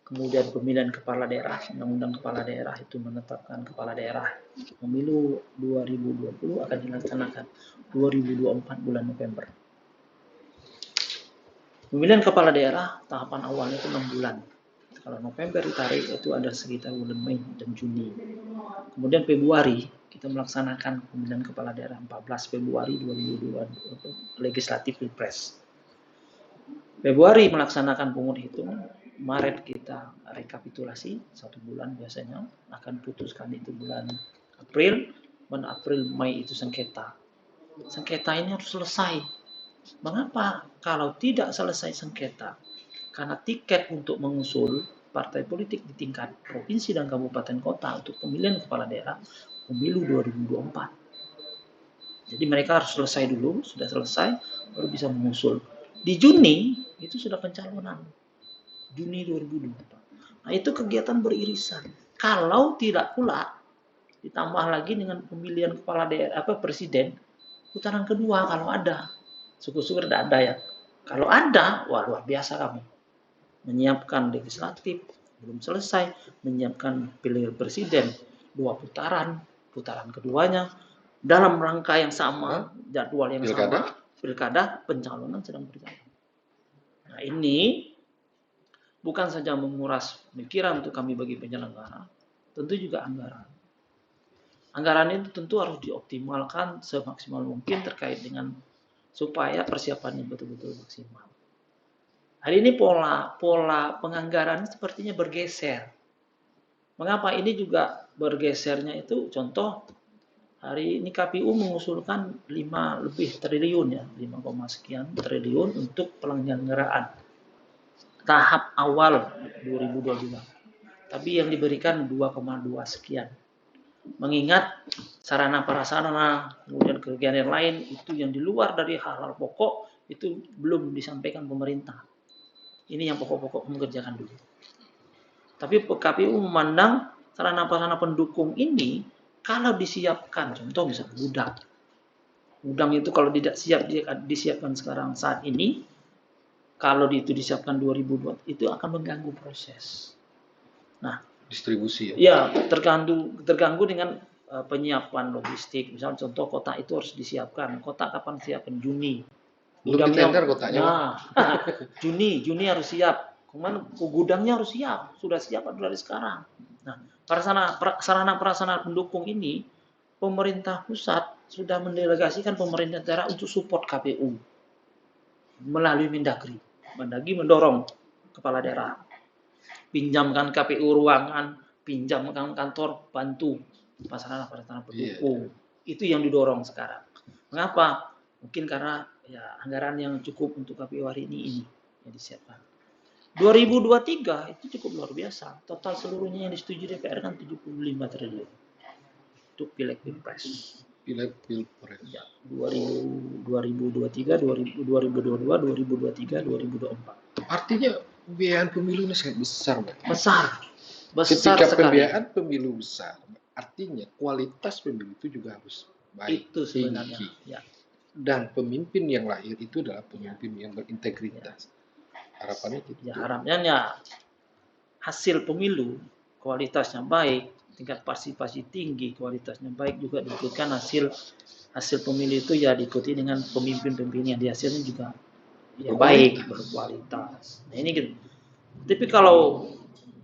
Kemudian pemilihan kepala daerah, Undang-Undang Kepala Daerah itu menetapkan kepala daerah pemilu 2020 akan dilaksanakan 2024 bulan November. Pemilihan kepala daerah tahapan awalnya itu 6 bulan. Kalau November ditarik itu ada sekitar bulan Mei dan Juni. Kemudian Februari kita melaksanakan pemilihan kepala daerah 14 Februari 2022 legislatif Pilpres. Februari melaksanakan pungut hitung, Maret kita rekapitulasi 1 bulan biasanya, akan putuskan itu bulan April, Mei itu sengketa. Sengketa ini harus selesai. Mengapa kalau tidak selesai sengketa? Karena tiket untuk mengusul partai politik di tingkat provinsi dan kabupaten kota untuk pemilihan kepala daerah pemilu 2024. Jadi mereka harus selesai dulu, sudah selesai baru bisa mengusul. Di Juni itu sudah pencalonan. Juni 2024. Nah, itu kegiatan beririsan. Kalau tidak pula ditambah lagi dengan pemilihan kepala daerah presiden putaran kedua kalau ada. Syukur-syukur tidak ada ya. Kalau ada, wah luar biasa kami. Menyiapkan legislatif, belum selesai, menyiapkan pilihan presiden, 2 putaran, putaran keduanya, dalam rangka yang sama, jadwal yang sama, pilkada, pencalonan sedang berjalan. Nah ini bukan saja menguras pikiran untuk kami bagi penyelenggara, tentu juga anggaran. Anggaran itu tentu harus dioptimalkan semaksimal mungkin terkait dengan supaya persiapannya betul-betul maksimal. Hari ini pola penganggaran sepertinya bergeser. Mengapa ini juga bergesernya itu? Contoh, hari ini KPU mengusulkan 5 lebih triliun ya, 5, sekian triliun untuk penyelenggaraan tahap awal 2022. Tapi yang diberikan 2,2 sekian. Mengingat sarana prasarana, kemudian kerugian yang lain itu yang di luar dari hal-hal pokok itu belum disampaikan pemerintah. Ini yang pokok-pokok mengerjakan dulu. Tapi KPU memandang sarana prasarana pendukung ini kalau disiapkan, contoh misalnya gudang. Gudang itu kalau tidak disiapkan sekarang saat ini, kalau itu disiapkan 2002 itu akan mengganggu proses. Nah, distribusi ya. Ya, terganggu dengan penyiapan logistik. Misalnya contoh kota itu harus disiapkan. Kota kapan siapkan? Juni. Belum ditender kotanya. Nah, Juni harus siap. Kemudian gudangnya harus siap. Sudah siap dari sekarang. Nah, sarana prasarana pendukung ini pemerintah pusat sudah mendelegasikan pemerintah daerah untuk support KPU melalui Mendagri. Mendagri mendorong kepala daerah pinjamkan KPU ruangan, pinjamkan kantor, bantu sarana pendukung. Itu yang didorong sekarang. Mengapa? Mungkin karena ya anggaran yang cukup untuk KPU hari ini yang disiapkan. 2023 itu cukup luar biasa. Total seluruhnya yang disetujui DPR kan 75 triliun untuk Pileg Pilpres. Pileg Pilpres. Ya, 2023, 2022, 2023, 2024. Artinya pembiayaan pemilu ini sangat besar, Pak. Besar Ketika sekali. pembiayaan pemilu besar, artinya kualitas pemilu itu juga harus baik, itu sebenarnya, tinggi. Ya. Dan pemimpin yang lahir itu adalah pemimpin yang berintegritas. Harapannya gitu. Ya, harapannya hasil pemilu kualitasnya baik, tingkat partisipasi tinggi, kualitasnya baik, juga diikutkan hasil pemilu itu ya diikuti dengan pemimpin-pemimpin yang dihasilnya juga ya baik, berkualitas. Nah ini gitu. Tapi kalau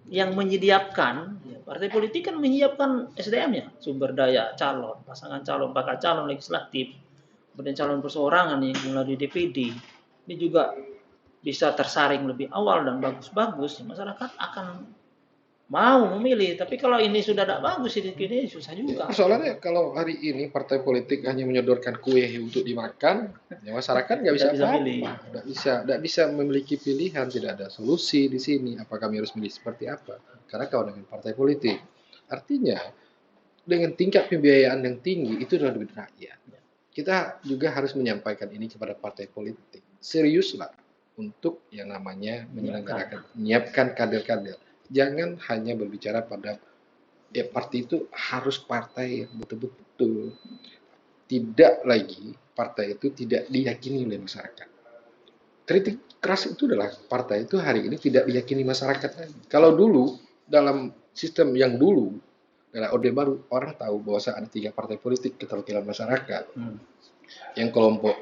yang menyediakan, ya, partai politik kan menyiapkan SDM-nya, sumber daya calon, pasangan calon, bakal calon legislatif, kemudian calon perseorangan yang melalui DPD, ini juga bisa tersaring lebih awal dan bagus-bagus, masyarakat akan mau memilih. Tapi kalau ini sudah tidak bagus, ini susah juga. Soalnya kalau hari ini partai politik hanya menyodorkan kue untuk dimakan, ya masyarakat nggak bisa pilih, nggak bisa memiliki pilihan, tidak ada solusi di sini. Apa kami harus milih seperti apa? Karena kalau dengan partai politik, artinya dengan tingkat pembiayaan yang tinggi itu adalah duit rakyat. Kita juga harus menyampaikan ini kepada partai politik. Seriuslah untuk yang namanya menyelenggarakan, menyiapkan kader-kader. Jangan hanya berbicara pada ya partai itu harus partai yang betul-betul tidak lagi partai itu tidak diyakini oleh masyarakat. Kritik keras itu adalah partai itu hari ini tidak diyakini masyarakat lagi. Kalau dulu dalam sistem yang dulu dalam Orde Baru orang tahu bahwa ada 3 partai politik keterwakilan masyarakat. Yang kelompok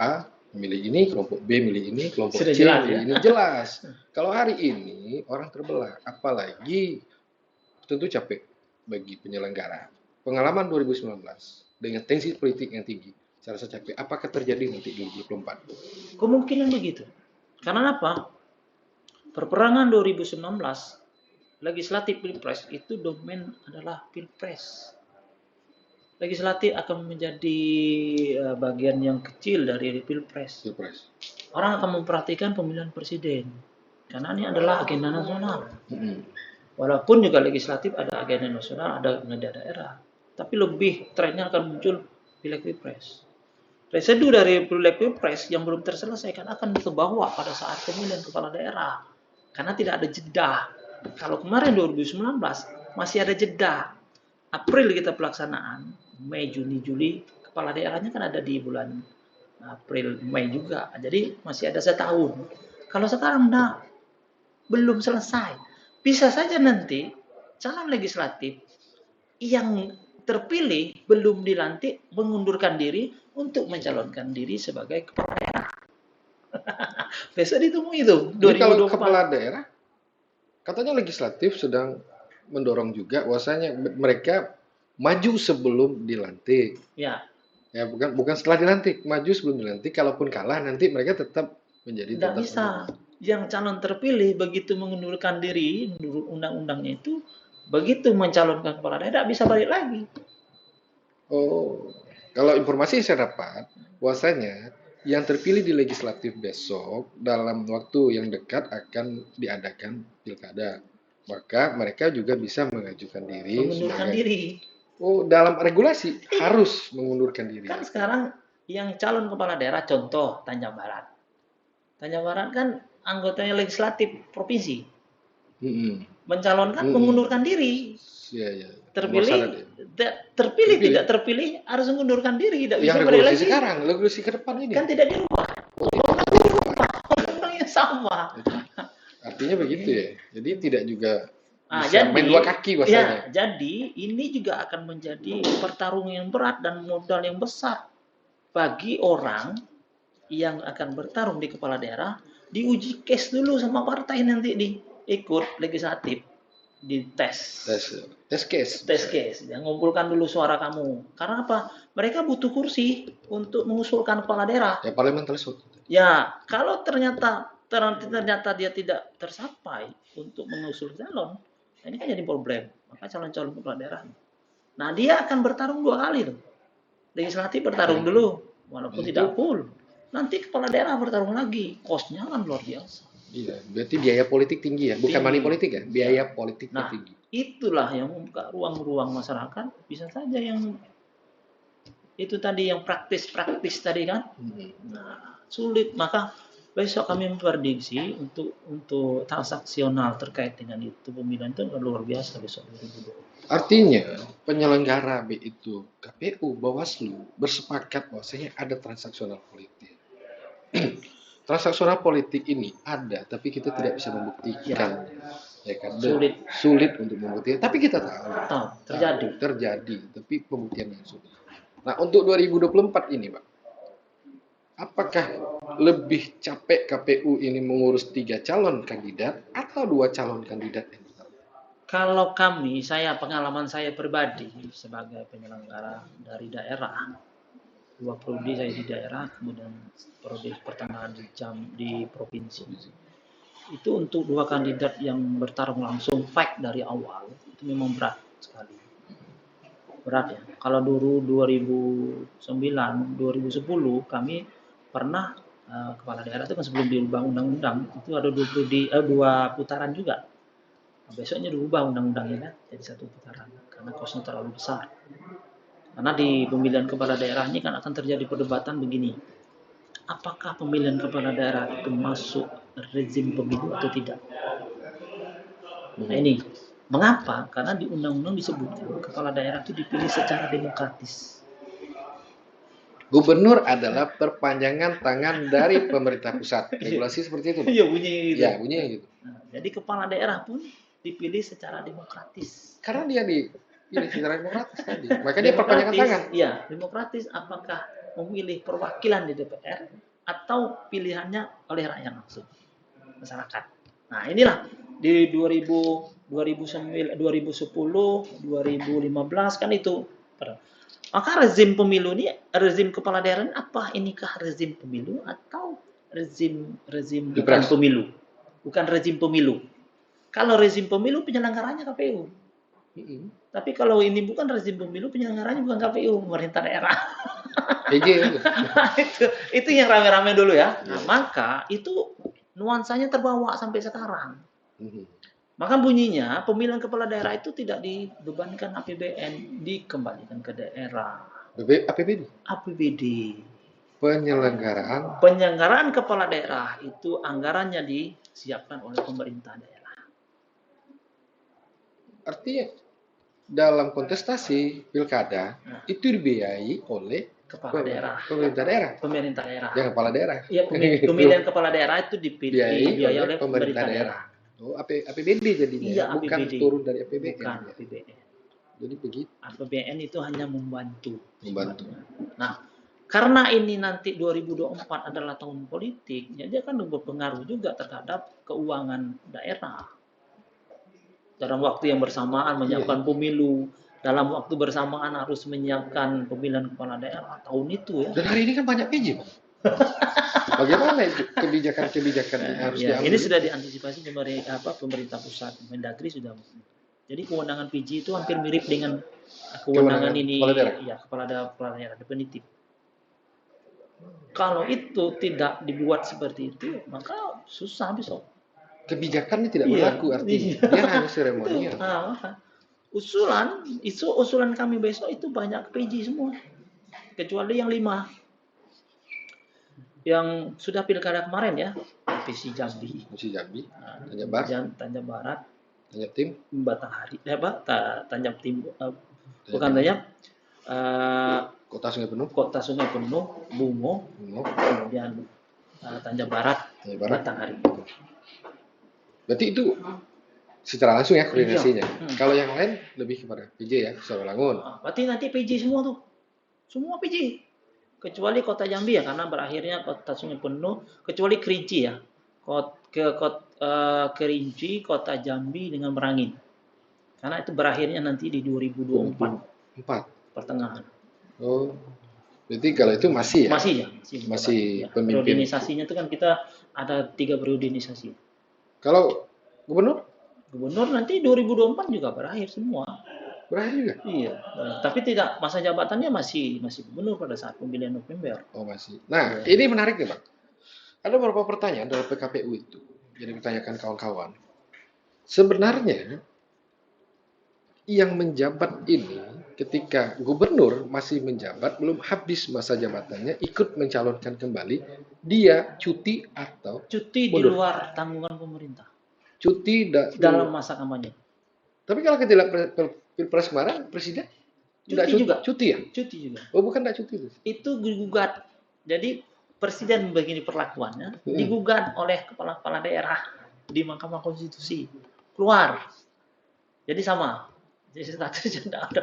A milih ini, kelompok B milih ini, kelompok Sudah C jelas, milih ya? ini, jelas. Kalau hari ini orang terbelah, apalagi tentu capek bagi penyelenggara. Pengalaman 2019 dengan tensi politik yang tinggi, saya rasa capek. Apakah terjadi nanti 2024? Kemungkinan begitu. Karena apa? Perperangan 2019, legislatif pilpres itu domain adalah pilpres. Legislatif akan menjadi bagian yang kecil dari pilpres. Orang akan memperhatikan pemilihan presiden. Karena ini adalah agenda nasional. Walaupun juga legislatif ada agenda nasional, ada agenda daerah. Tapi lebih trennya akan muncul pileg pilpres. Residu dari pileg pilpres yang belum terselesaikan akan dibawa pada saat pemilihan kepala daerah. Karena tidak ada jeda. Kalau kemarin 2019 masih ada jeda. April kita pelaksanaan, Mei, Juni, Juli, kepala daerahnya kan ada di bulan April, Mei juga. Jadi masih ada setahun. Kalau sekarang belum selesai. Bisa saja nanti calon legislatif yang terpilih belum dilantik mengundurkan diri untuk mencalonkan diri sebagai kepala daerah. Besok ditunggu itu 2024. Jadi kalau kepala daerah, katanya legislatif sedang mendorong juga bahwasanya mereka maju sebelum dilantik. Ya. Ya bukan setelah dilantik, maju sebelum dilantik. Kalaupun kalah nanti mereka tetap menjadi. Tidak bisa. Yang calon terpilih begitu mengundurkan diri, menurut undang-undangnya itu, begitu mencalonkan kepala daerah bisa balik lagi. Oh, kalau informasi saya dapat, bahwasanya yang terpilih di legislatif besok dalam waktu yang dekat akan diadakan pilkada. Maka mereka juga bisa mengajukan diri. Mengundurkan diri. Oh, dalam regulasi harus mengundurkan diri. Kan sekarang yang calon kepala daerah contoh Tanjung Barat. Tanjung Barat kan anggotanya legislatif provinsi. Mencalonkan mengundurkan diri. Ya. Terpilih tidak terpilih harus mengundurkan diri, tidak bisa balik lagi. Sekarang regulasi ke depan ini kan tidak dirubah. Undang-undangnya sama. Artinya begitu ya. Jadi tidak juga jadi, main dua kaki bahasanya. Ya, jadi ini juga akan menjadi pertarungan yang berat dan modal yang besar bagi orang yang akan bertarung di kepala daerah, diuji case dulu sama partai nanti ikut legislatif, di tes case, ya, ngumpulkan dulu suara kamu. Karena apa? Mereka butuh kursi untuk mengusulkan kepala daerah. Ya parlemen threshold. Ya, kalau ternyata dia tidak tercapai untuk mengusul calon, ini kan jadi problem. Maka calon-calon kepala daerah. Nah, dia akan bertarung 2 kali tuh. Legislatif bertarung dulu, walaupun tidak full. Nanti kepala daerah bertarung lagi, cost-nya kan luar biasa. Iya, berarti biaya politik tinggi ya, bukan money politik ya, biaya politik tinggi. Itulah yang membuka ruang-ruang masyarakat, bisa saja yang itu tadi yang praktis tadi kan. Nah, sulit. Maka besok kami memprediksi untuk transaksional terkait dengan itu pemilihan itu luar biasa besok 2020. Artinya penyelenggara itu KPU, Bawaslu bersepakat bahwasanya ada transaksional politik. Transaksional politik ini ada, tapi kita tidak bisa membuktikan. Ya kan? Sulit untuk membuktikan. Tapi kita tahu terjadi, tapi pembuktiannya sulit. Nah, untuk 2024 ini, Pak, apakah lebih capek KPU ini mengurus 3 calon kandidat atau 2 calon kandidat yang tetap? Kalau pengalaman saya pribadi sebagai penyelenggara dari daerah, 2 prodi saya di daerah, kemudian prodi pertengahan di provinsi. Itu untuk 2 kandidat yang bertarung langsung fight dari awal, itu memang berat sekali. Berat ya. Kalau dulu 2009, 2010 kami pernah kepala daerah itu kan sebelum diubah undang-undang itu ada 2 putaran juga. Nah, besoknya diubah undang-undangnya kan jadi 1 putaran karena kosnya terlalu besar. Karena di pemilihan kepala daerah ini kan akan terjadi perdebatan begini. Apakah pemilihan kepala daerah itu masuk rezim pemilu atau tidak? Nah ini Mengapa? Karena di undang-undang disebutkan kepala daerah itu dipilih secara demokratis. Gubernur adalah perpanjangan tangan dari pemerintah pusat. Regulasi seperti itu, Bang. Iya bunyi gitu. Ya, bunyinya gitu. Nah, jadi kepala daerah pun dipilih secara demokratis. Karena dia dipilih secara demokratis tadi. Makanya dia perpanjangan tangan. Iya, demokratis. Apakah memilih perwakilan di DPR atau pilihannya oleh rakyat langsung, masyarakat. Nah, inilah di 2010, 2015 kan itu. Maka rezim pemilu ini, rezim kepala daerah ini apa? Inikah rezim pemilu atau rezim bukan pemilu? Bukan rezim pemilu. Kalau rezim pemilu penyelenggaranya KPU. Tapi kalau ini bukan rezim pemilu, penyelenggaranya bukan KPU, pemerintah daerah. itu yang rame-rame dulu ya. Nah, maka itu nuansanya terbawa sampai sekarang. Maka bunyinya pemilihan kepala daerah itu tidak dibebankan APBN, dikembalikan ke daerah. APBD. Penyelenggaraan kepala daerah itu anggarannya disiapkan oleh pemerintah daerah. Artinya dalam kontestasi pilkada itu dibiayai oleh kepala daerah. Pemerintah daerah. Yang kepala daerah. Iya, pemilihan kepala daerah itu dibiayai oleh pemerintah daerah. Oh, APBD jadinya, iya, bukan APBD. Turun dari APBN. Bukan APBN. Jadi begitu. APBN itu hanya membantu. Nah, karena ini nanti 2024 adalah tahun politik, jadi akan berpengaruh juga terhadap keuangan daerah. Dalam waktu yang bersamaan menyiapkan pemilu, dalam waktu bersamaan harus menyiapkan pemilihan kepala daerah tahun itu ya. Dan hari ini kan banyak PJ, Bang. Bagaimana itu kebijakan-kebijakan yang harus diambil? Ini sudah diantisipasi pemerintah pusat, Mendagri sudah. Jadi kewenangan PJ itu hampir mirip dengan kewenangan ini kepala daerah definitif. Kalau itu tidak dibuat seperti itu, maka susah besok. Kebijakannya tidak berlaku artinya. Dia hanya seremonial. Usulan kami besok itu banyak PJ semua. Kecuali yang 5. Yang sudah pilkada kemarin ya, PC Jambi, Tanjab Barat, Tanjab Tim, Batanghari, Tanjab Tim, bukan Tanjab, Kota Sungai Penuh, Bungo, kemudian Tanjab Barat, Batanghari. Berarti itu secara langsung ya koordinasinya. Kalau yang lain lebih kepada PJ ya, Sawalangun. Berarti nanti PJ semua tuh, semua PJ. Kecuali Kota Jambi ya, karena berakhirnya Kota Sungai Penuh, kecuali Kerinci ya. Kerinci, Kota Jambi dengan Merangin. Karena itu berakhirnya nanti di 2024. Pertengahan. Oh, berarti kalau itu masih ya? Masih pemimpin. Periodisasinya itu kan kita ada 3 periodisasi. Kalau gubernur? Gubernur nanti 2024 juga berakhir semua. Berakhir juga? Iya. Tapi tidak, masa jabatannya masih gubernur pada saat pemilihan November. Oh masih. Nah, ini menarik nih Bang. Ada beberapa pertanyaan dalam PKPU itu. Jadi ditanyakan kawan-kawan. Sebenarnya yang menjabat ini ketika gubernur masih menjabat, belum habis masa jabatannya, ikut mencalonkan kembali, dia cuti atau cuti di luar tanggungan pemerintah. Cuti dalam masa kampanye. Tapi kalau kita lihat Pilpres kemarin, Presiden cuti ya? Cuti juga. Oh, bukan tidak cuti itu? Itu digugat. Jadi Presiden begini perlakuannya, digugat oleh kepala-kepala daerah di Mahkamah Konstitusi. Keluar. Jadi sama. Jadi statusnya tidak ada.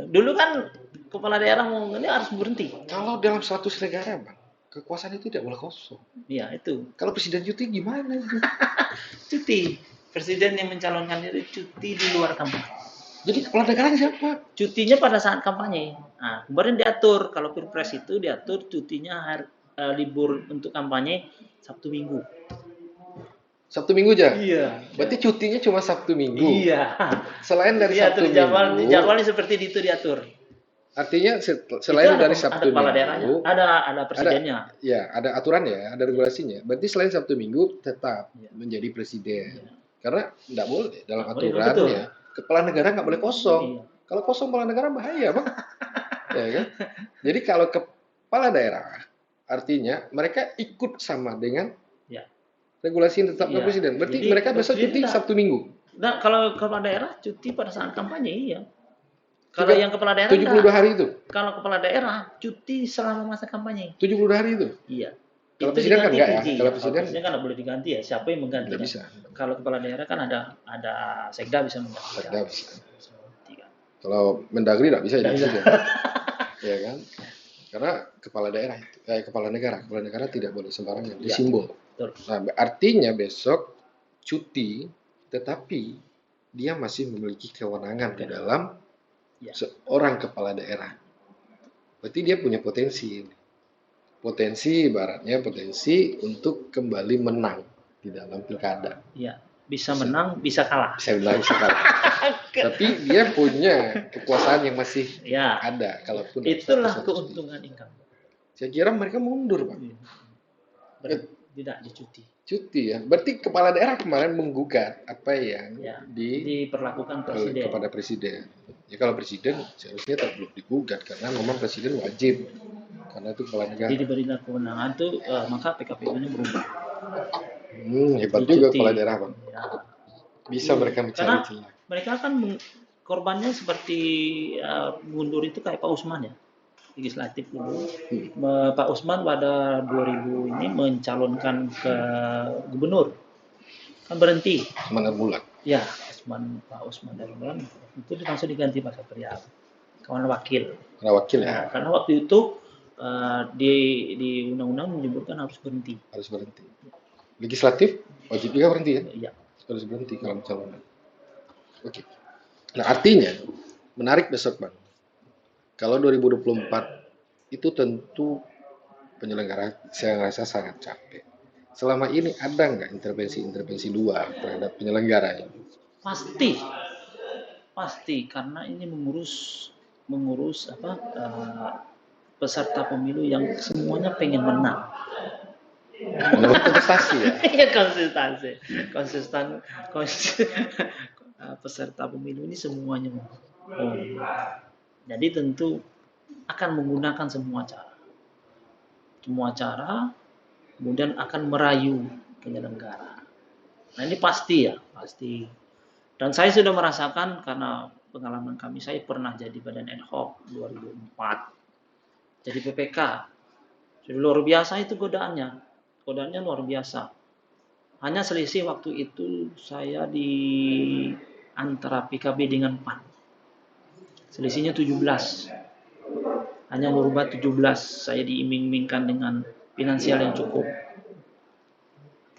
Dulu kan kepala daerah mau ini harus berhenti. Kalau dalam status negara, Bang, kekuasaan itu tidak boleh kosong. Iya, itu. Kalau Presiden cuti gimana itu? Cuti. Presiden yang mencalonkan itu cuti di luar kampanye. Jadi kepala negaranya siapa? Cutinya pada saat kampanye. Nah, kemarin diatur kalau Pilpres itu diatur cutinya libur untuk kampanye Sabtu Minggu. Sabtu Minggu aja? Iya. Berarti cutinya cuma Sabtu Minggu. Iya. Selain dari Sabtu Minggu. Jadwalnya seperti itu diatur. Artinya selain dari Sabtu Minggu, ada presidennya. Ada aturan ya, ada regulasinya. Berarti selain Sabtu Minggu tetap menjadi presiden. Karena tidak boleh dalam aturannya. Kepala negara nggak boleh kosong. Kalau kosong kepala negara bahaya, Bang. Ya kan? Jadi kalau kepala daerah, artinya mereka ikut sama dengan regulasi yang ditetapkan presiden. Berarti mereka besok cuti Sabtu Minggu. Nah, kalau kepala daerah cuti pada saat kampanye, iya. Kalau Tiga, yang kepala daerah tujuh puluh enggak. dua hari itu. Kalau kepala daerah cuti selama masa kampanye. 72 hari itu. Iya. Kalau Itu presiden kan diganti enggak ya? cuti Kalau ya. Kalau presiden presiden kan nggak boleh diganti ya. Siapa yang enggak menggantikan? bisa. Kalau kepala daerah kan ada sekda bisa menggantikan. Sekda bisa. Bisa menggantikan. Kalau Mendagri enggak bisa jadi Nggak bisa. presiden. Ya kan? Karena kepala daerah itu, kepala negara tidak boleh sembarangan, Iya. disimbol. Betul. Nah, artinya besok cuti, tetapi dia masih memiliki kewenangan di dalam Ya. seorang kepala daerah. Berarti dia punya potensi. Potensi ibaratnya potensi untuk kembali menang di dalam pilkada. Iya. Bisa menang, bisa kalah. Bisa bilang bisa kalah. Tapi dia punya kekuasaan yang masih Ya. ada, kalaupun Itulah satu-satu keuntungan incumbent. Saya kira mereka mundur, Pak. Tidak dicuti. Cuti ya. Berarti kepala daerah kemarin menggugat apa yang Ya, diperlakukan presiden. kepada presiden. Ya kalau presiden seharusnya tak perlu digugat karena memang presiden wajib karena itu kepala negara. Jadi diberikan kewenangan itu maka PKPU-nya berubah. Hebat Cuti. juga kepala daerah, Bang. Ya. Bisa mereka mencari celah. Mereka kan korbannya seperti mundur itu kayak Pak Usman ya. Legislatif dulu. Pak Usman pada 2000 ini mencalonkan ke gubernur. Kan berhenti. Mana bulan? Ya, Pak Usman Darmawan itu langsung diganti Pak Satria. Kawan wakil. Karena wakil ya. Karena waktu itu di undang-undang menyebutkan harus berhenti. Harus berhenti. Legislatif wajib juga berhenti ya? Iya. Harus berhenti kalau mencalonkan. Oke. Nah artinya menarik besok, Bang. Kalau 2024 itu tentu penyelenggara saya rasa sangat capek. Selama ini ada nggak intervensi-intervensi luar terhadap penyelenggara ini? Pasti karena ini mengurus peserta pemilu yang semuanya pengen menang. Menurut kontestasi ya? Iya konsisten. Peserta pemilu ini semuanya mau. Jadi tentu akan menggunakan semua cara, kemudian akan merayu penyelenggara. Nah ini pasti. Dan saya sudah merasakan karena pengalaman kami, saya pernah jadi badan ad hoc 2004, jadi PPK, jadi luar biasa itu godaannya luar biasa. Hanya selisih waktu itu saya di antara PKB dengan PAN, selisihnya 17. Hanya merubah 17, saya diiming-imingkan dengan finansial yang cukup.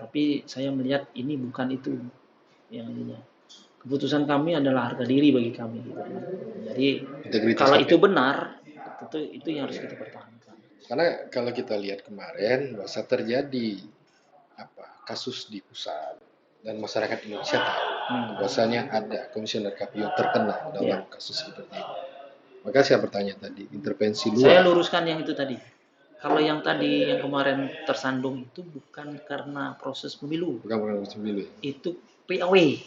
Tapi saya melihat ini bukan itu yang ininya. Keputusan kami adalah harga diri bagi kami. Jadi kalau itu benar, tentu itu yang harus kita pertahankan. Karena kalau kita lihat kemarin masa terjadi kasus di pusat dan masyarakat Indonesia tahu bahwasanya ada komisioner KPU terkena dalam kasus seperti ini. Maka saya bertanya tadi, intervensi luar. Saya luruskan yang itu tadi. Kalau yang tadi yang kemarin tersandung itu bukan karena proses pemilu. Bukan karena proses pemilu. Itu PAW.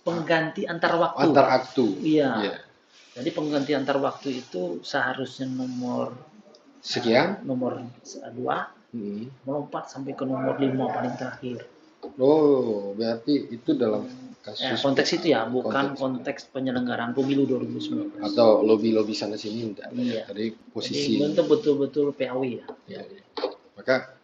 Pengganti antar waktu. Antar aktu. Iya. Jadi pengganti antar waktu itu seharusnya nomor sekian, nomor 2, melompat sampai ke nomor 5 paling terakhir. Oh, berarti itu dalam kasus konteks itu ya, bukan konteks penyelenggaraan pemilu 2019. Atau lobby-lobby sana sini enggak. Iya. Jadi posisi. Jadi betul-betul PAW ya. Ya. Maka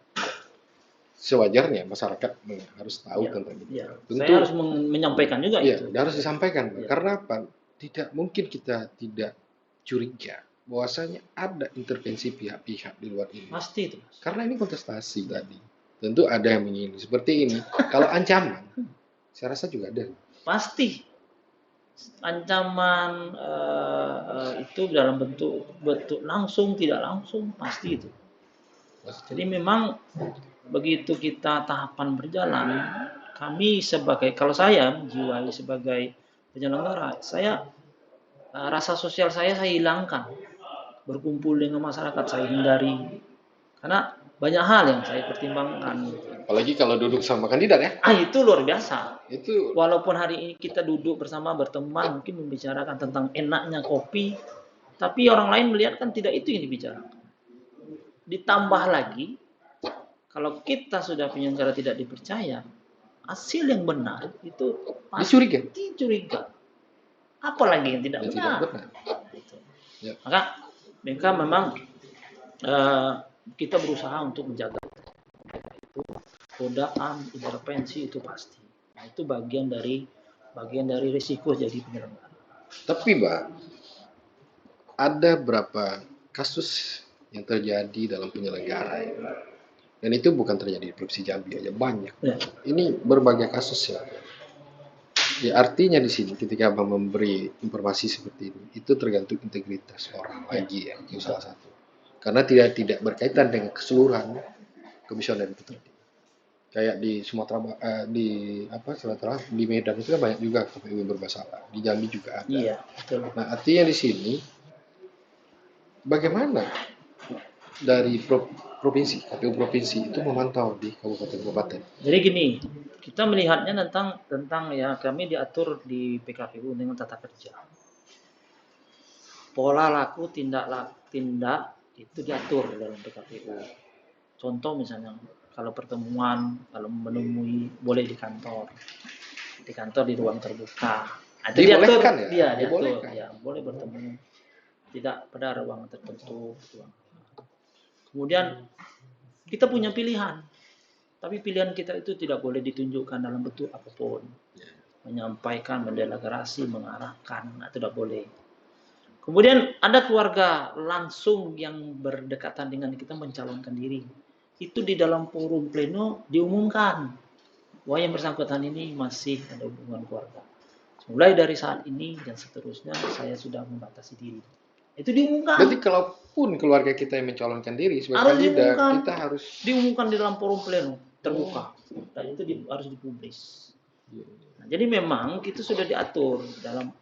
sewajarnya masyarakat harus tahu tentang itu. Ya. Saya harus menyampaikan juga itu. Harus disampaikan. Ya. Karena apa? Tidak mungkin kita tidak curiga bahwasanya ada intervensi pihak-pihak di luar ini. Pasti itu. Karena ini kontestasi tadi. Tentu ada yang menginginkan seperti ini. Kalau ancaman, saya rasa juga ada. Pasti. Ancaman itu dalam bentuk langsung, tidak langsung, pasti itu. Jadi memang begitu kita tahapan berjalan, kami kalau saya menjiwai sebagai penyelenggara, saya rasa sosial saya hilangkan. Berkumpul dengan masyarakat saya hindari. Karena banyak hal yang saya pertimbangkan. Apalagi kalau duduk sama kandidat ya. Itu luar biasa. Itu walaupun hari ini kita duduk bersama berteman mungkin membicarakan tentang enaknya kopi, tapi orang lain melihat kan tidak itu yang dibicarakan. Ditambah lagi kalau kita sudah penyelenggara tidak dipercaya, hasil yang benar itu Dicurigai. pasti curiga. Apalagi yang tidak Ya tidak benar. benar. Gitu. Ya. Maka mereka memang kita berusaha untuk menjaga itu, godaan, intervensi itu pasti. Nah, itu bagian dari risiko jadi penyelenggara. Tapi Mbak, ada berapa kasus yang terjadi dalam penyelenggara ini? Dan itu bukan terjadi di Provinsi Jambi aja, banyak. Ya. Ini berbagai kasus ya. Ya artinya di sini ketika Abang memberi informasi seperti ini, itu tergantung integritas orang lagi ya, itu salah satu. Karena tidak berkaitan dengan keseluruhan komisioner itu tadi. Kayak di Sumatera, di Medan itu kan banyak juga KPU yang bermasalah. Di Jambi juga ada. Iya, betul. Nah artinya di sini bagaimana dari provinsi, KPU provinsi itu memantau di kabupaten-kabupaten. Jadi gini, kita melihatnya tentang ya kami diatur di PKPU dengan tata kerja. Pola laku tindak itu diatur dalam PKPU. Contoh misalnya kalau pertemuan, kalau menemui boleh di kantor di ruang terbuka. Itu diatur, Dibolehkan ya? dia diatur, Dibolehkan. ya boleh bertemu tidak pada ruang tertentu. Kemudian kita punya pilihan, tapi pilihan kita itu tidak boleh ditunjukkan dalam bentuk apapun. Menyampaikan, mendeklarasi, mengarahkan, itu tidak boleh. Kemudian ada keluarga langsung yang berdekatan dengan kita mencalonkan diri. Itu di dalam forum pleno diumumkan bahwa yang bersangkutan ini masih ada hubungan keluarga. Mulai dari saat ini dan seterusnya saya sudah membatasi diri. Itu diumumkan. Berarti kalaupun keluarga kita yang mencalonkan diri sebagai Harus kandidat, diumumkan. kita harus Diumumkan di dalam forum pleno terbuka. Dan itu harus dipublis. Nah, jadi memang itu sudah diatur dalam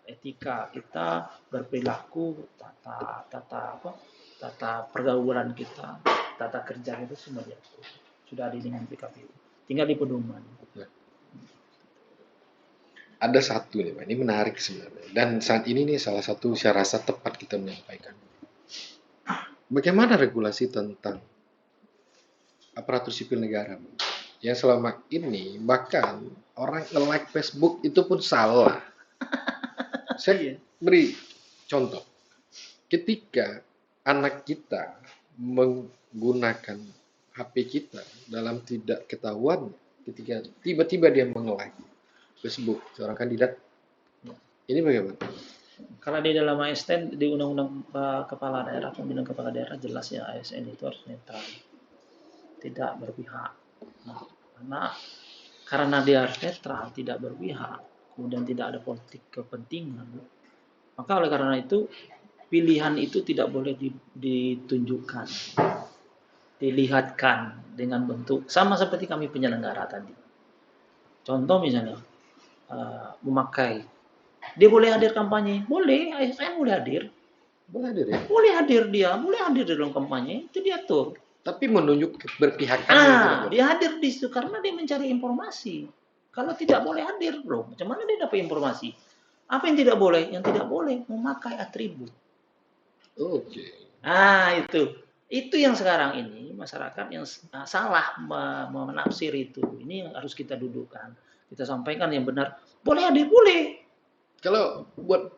etika kita berperilaku, tata pergaulan kita, tata kerja itu semua diatur. Sudah ada dengan PKPU. Tinggal di pedoman. ada satu nih, Pak. Ini menarik sebenarnya. Dan saat ini nih salah satu saya rasa tepat kita menyampaikan. Bagaimana regulasi tentang aparatur sipil negara, Pak? Yang selama ini bahkan orang nge-like Facebook itu pun salah. Saya beri contoh. Ketika anak kita menggunakan HP kita dalam tidak ketahuan, ketika tiba-tiba dia meng-like Facebook seorang kandidat, ini bagaimana? Karena di dalam ASN di undang-undang kepala daerah, pemilihan kepala daerah jelas ya ASN itu harus netral, tidak berpihak. Nah, karena dia harus netral, tidak berpihak, kemudian tidak ada politik kepentingan, maka oleh karena itu pilihan itu tidak boleh ditunjukkan, dilihatkan dengan bentuk sama seperti kami penyelenggara tadi. Contoh misalnya memakai, dia boleh hadir kampanye, boleh, ASN boleh hadir, Boleh hadir ya? boleh hadir dia, boleh hadir dalam kampanye, itu diatur. Tapi menunjuk keberpihakannya. Dia hadir di situ karena dia mencari informasi. Kalau tidak boleh hadir, loh, macam mana dia dapat informasi? Apa yang tidak boleh? Yang tidak boleh memakai atribut. Oke. Itu yang sekarang ini masyarakat yang salah menafsir itu. Ini yang harus kita dudukkan. Kita sampaikan yang benar. Boleh hadir, boleh. Kalau buat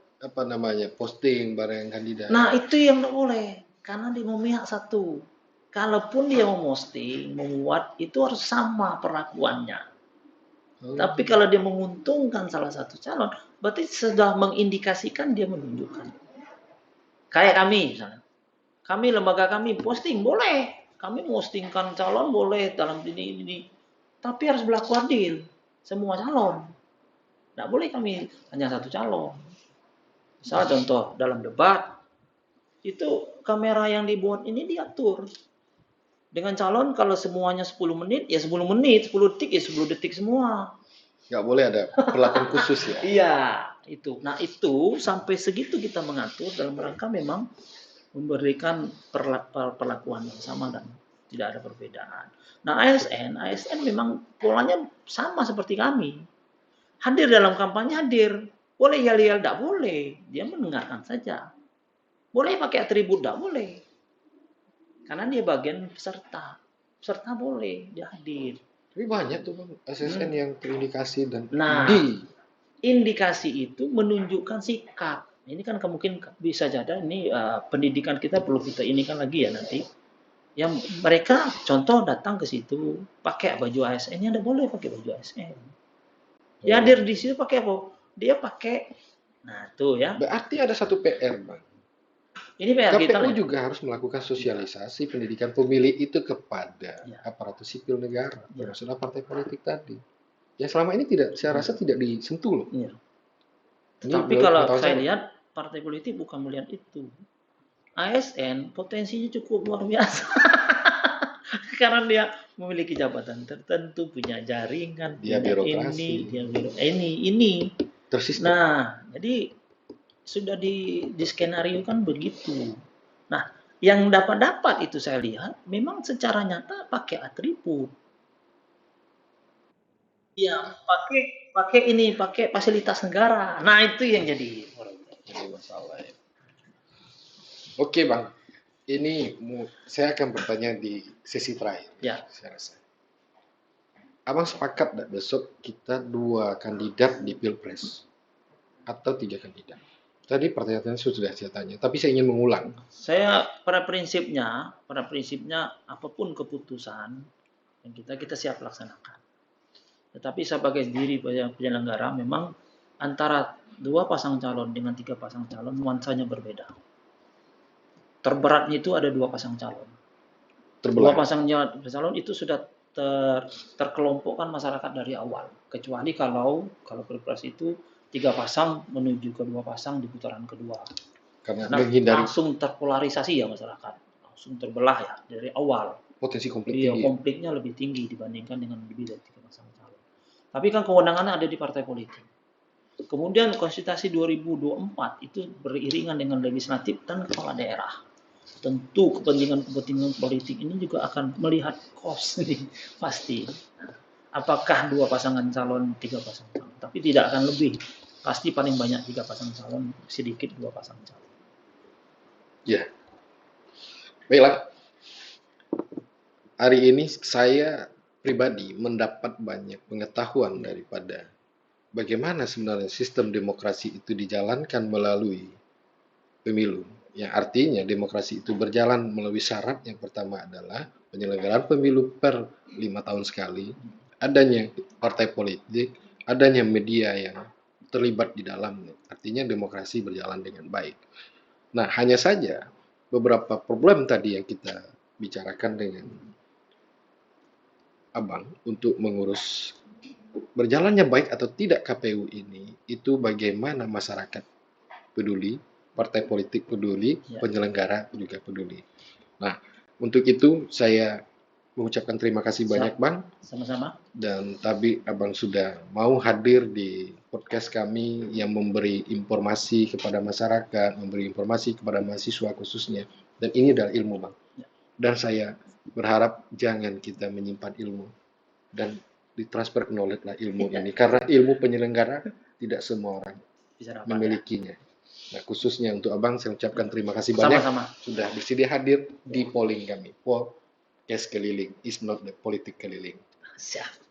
posting barang kandidat. Nah itu yang tidak boleh. Karena dia memihak satu. Kalaupun dia memposting, memuat, itu harus sama perlakuannya. Tapi kalau dia menguntungkan salah satu calon, berarti sudah mengindikasikan dia menunjukkan. Kayak kami misalnya. Kami, lembaga kami posting, boleh. Kami postingkan calon, boleh dalam ini. Tapi harus berlaku adil. Semua calon. Tidak boleh kami hanya satu calon. Misal contoh, dalam debat, itu kamera yang dibuat ini diatur. Dengan calon kalau semuanya 10 menit, ya 10 menit, 10 detik, ya 10 detik semua. Nggak boleh ada perlakuan khusus ya? Iya, itu. Nah itu sampai segitu kita mengatur dalam rangka memang memberikan perlakuan yang sama dan tidak ada perbedaan. Nah ASN memang polanya sama seperti kami. Hadir dalam kampanye hadir. Boleh yel-yel, tidak boleh. Dia mendengarkan saja. Boleh pakai atribut, tidak boleh. Karena dia bagian peserta. Peserta boleh, dia hadir. Tapi banyak tuh Bang, ASN yang terindikasi dan Nah, di indikasi itu menunjukkan sikap. Ini kan kemungkinan bisa jadi ini pendidikan kita perlu kita ini kan lagi ya nanti. Yang mereka contoh datang ke situ pakai baju ASN-nya, tidak boleh pakai baju ASN. Dia hadir di situ pakai apa? Dia pakai, nah tuh ya. berarti ada satu PR Bang. Ini PR kita KPU ya. juga harus melakukan sosialisasi pendidikan pemilih itu kepada Ya. aparatur sipil negara, Ya. termasuk partai politik tadi. Yang selama ini tidak, saya rasa tidak disentuh loh. Ya. Ini Tetapi menurut kalau pengetahuan saya lihat partai politik bukan melihat itu. ASN potensinya cukup luar biasa. Karena dia memiliki jabatan tertentu, punya jaringan, Dia punya birokrasi. ini. Tersistem. Nah, jadi sudah di skenario kan begitu. Nah, yang dapat itu saya lihat memang secara nyata pakai atribut. Ya, pakai fasilitas negara. Nah, itu yang jadi masalah ya. Oke Bang, ini saya akan bertanya di sesi terakhir. Ya. Saya rasa. Abang sepakat tidak besok kita 2 kandidat di Pilpres? Atau 3 kandidat? Tadi pertanyaannya sudah saya tanya, tapi saya ingin mengulang. Saya pada prinsipnya apapun keputusan yang kita siap laksanakan. Tetapi sebagai diri penyelenggara memang antara 2 pasang calon dengan 3 pasang calon nuansanya berbeda. Terberatnya itu ada 2 pasang calon. Terbelah. 2 pasang calon itu sudah terkelompokkan masyarakat dari awal. Kecuali kalau Pilpres itu 3 pasang menuju ke 2 pasang di putaran kedua. Karena langsung terpolarisasi ya masyarakat. Langsung terbelah ya dari awal. Potensi konflik tinggi. Konfliknya lebih tinggi dibandingkan dengan lebih dari 3 pasang calon. Tapi kan kewenangannya ada di partai politik. Kemudian konstitusi 2024 itu beriringan dengan legislatif dan kepala daerah. Tentu kepentingan politik ini juga akan melihat cost nih, pasti. Apakah 2 pasangan calon, 3 pasang calon, tapi tidak akan lebih. Pasti paling banyak 3 pasang calon, sedikit 2 pasang calon. Ya. Baiklah. Hari ini saya pribadi mendapat banyak pengetahuan daripada bagaimana sebenarnya sistem demokrasi itu dijalankan melalui pemilu. Yang artinya demokrasi itu berjalan melalui syarat yang pertama adalah penyelenggaraan pemilu per 5 tahun sekali, adanya partai politik, adanya media yang terlibat di dalamnya. Artinya demokrasi berjalan dengan baik. Nah, hanya saja beberapa problem tadi yang kita bicarakan dengan Abang untuk mengurus berjalannya baik atau tidak KPU ini, itu bagaimana masyarakat peduli, partai politik peduli, penyelenggara juga peduli. Nah, untuk itu saya mengucapkan terima kasih banyak Bang. Sama-sama. Dan tadi Abang sudah mau hadir di podcast kami yang memberi informasi kepada masyarakat, memberi informasi kepada mahasiswa khususnya. Dan ini adalah ilmu Bang. Dan saya berharap jangan kita menyimpan ilmu dan ditransfer knowledge lah ilmu ini. Karena ilmu penyelenggara tidak semua orang memilikinya. Nah, khususnya untuk Abang, saya ucapkan terima kasih banyak sudah bersedia hadir di polling kami. Podcast keliling is not the politik keliling. Siap.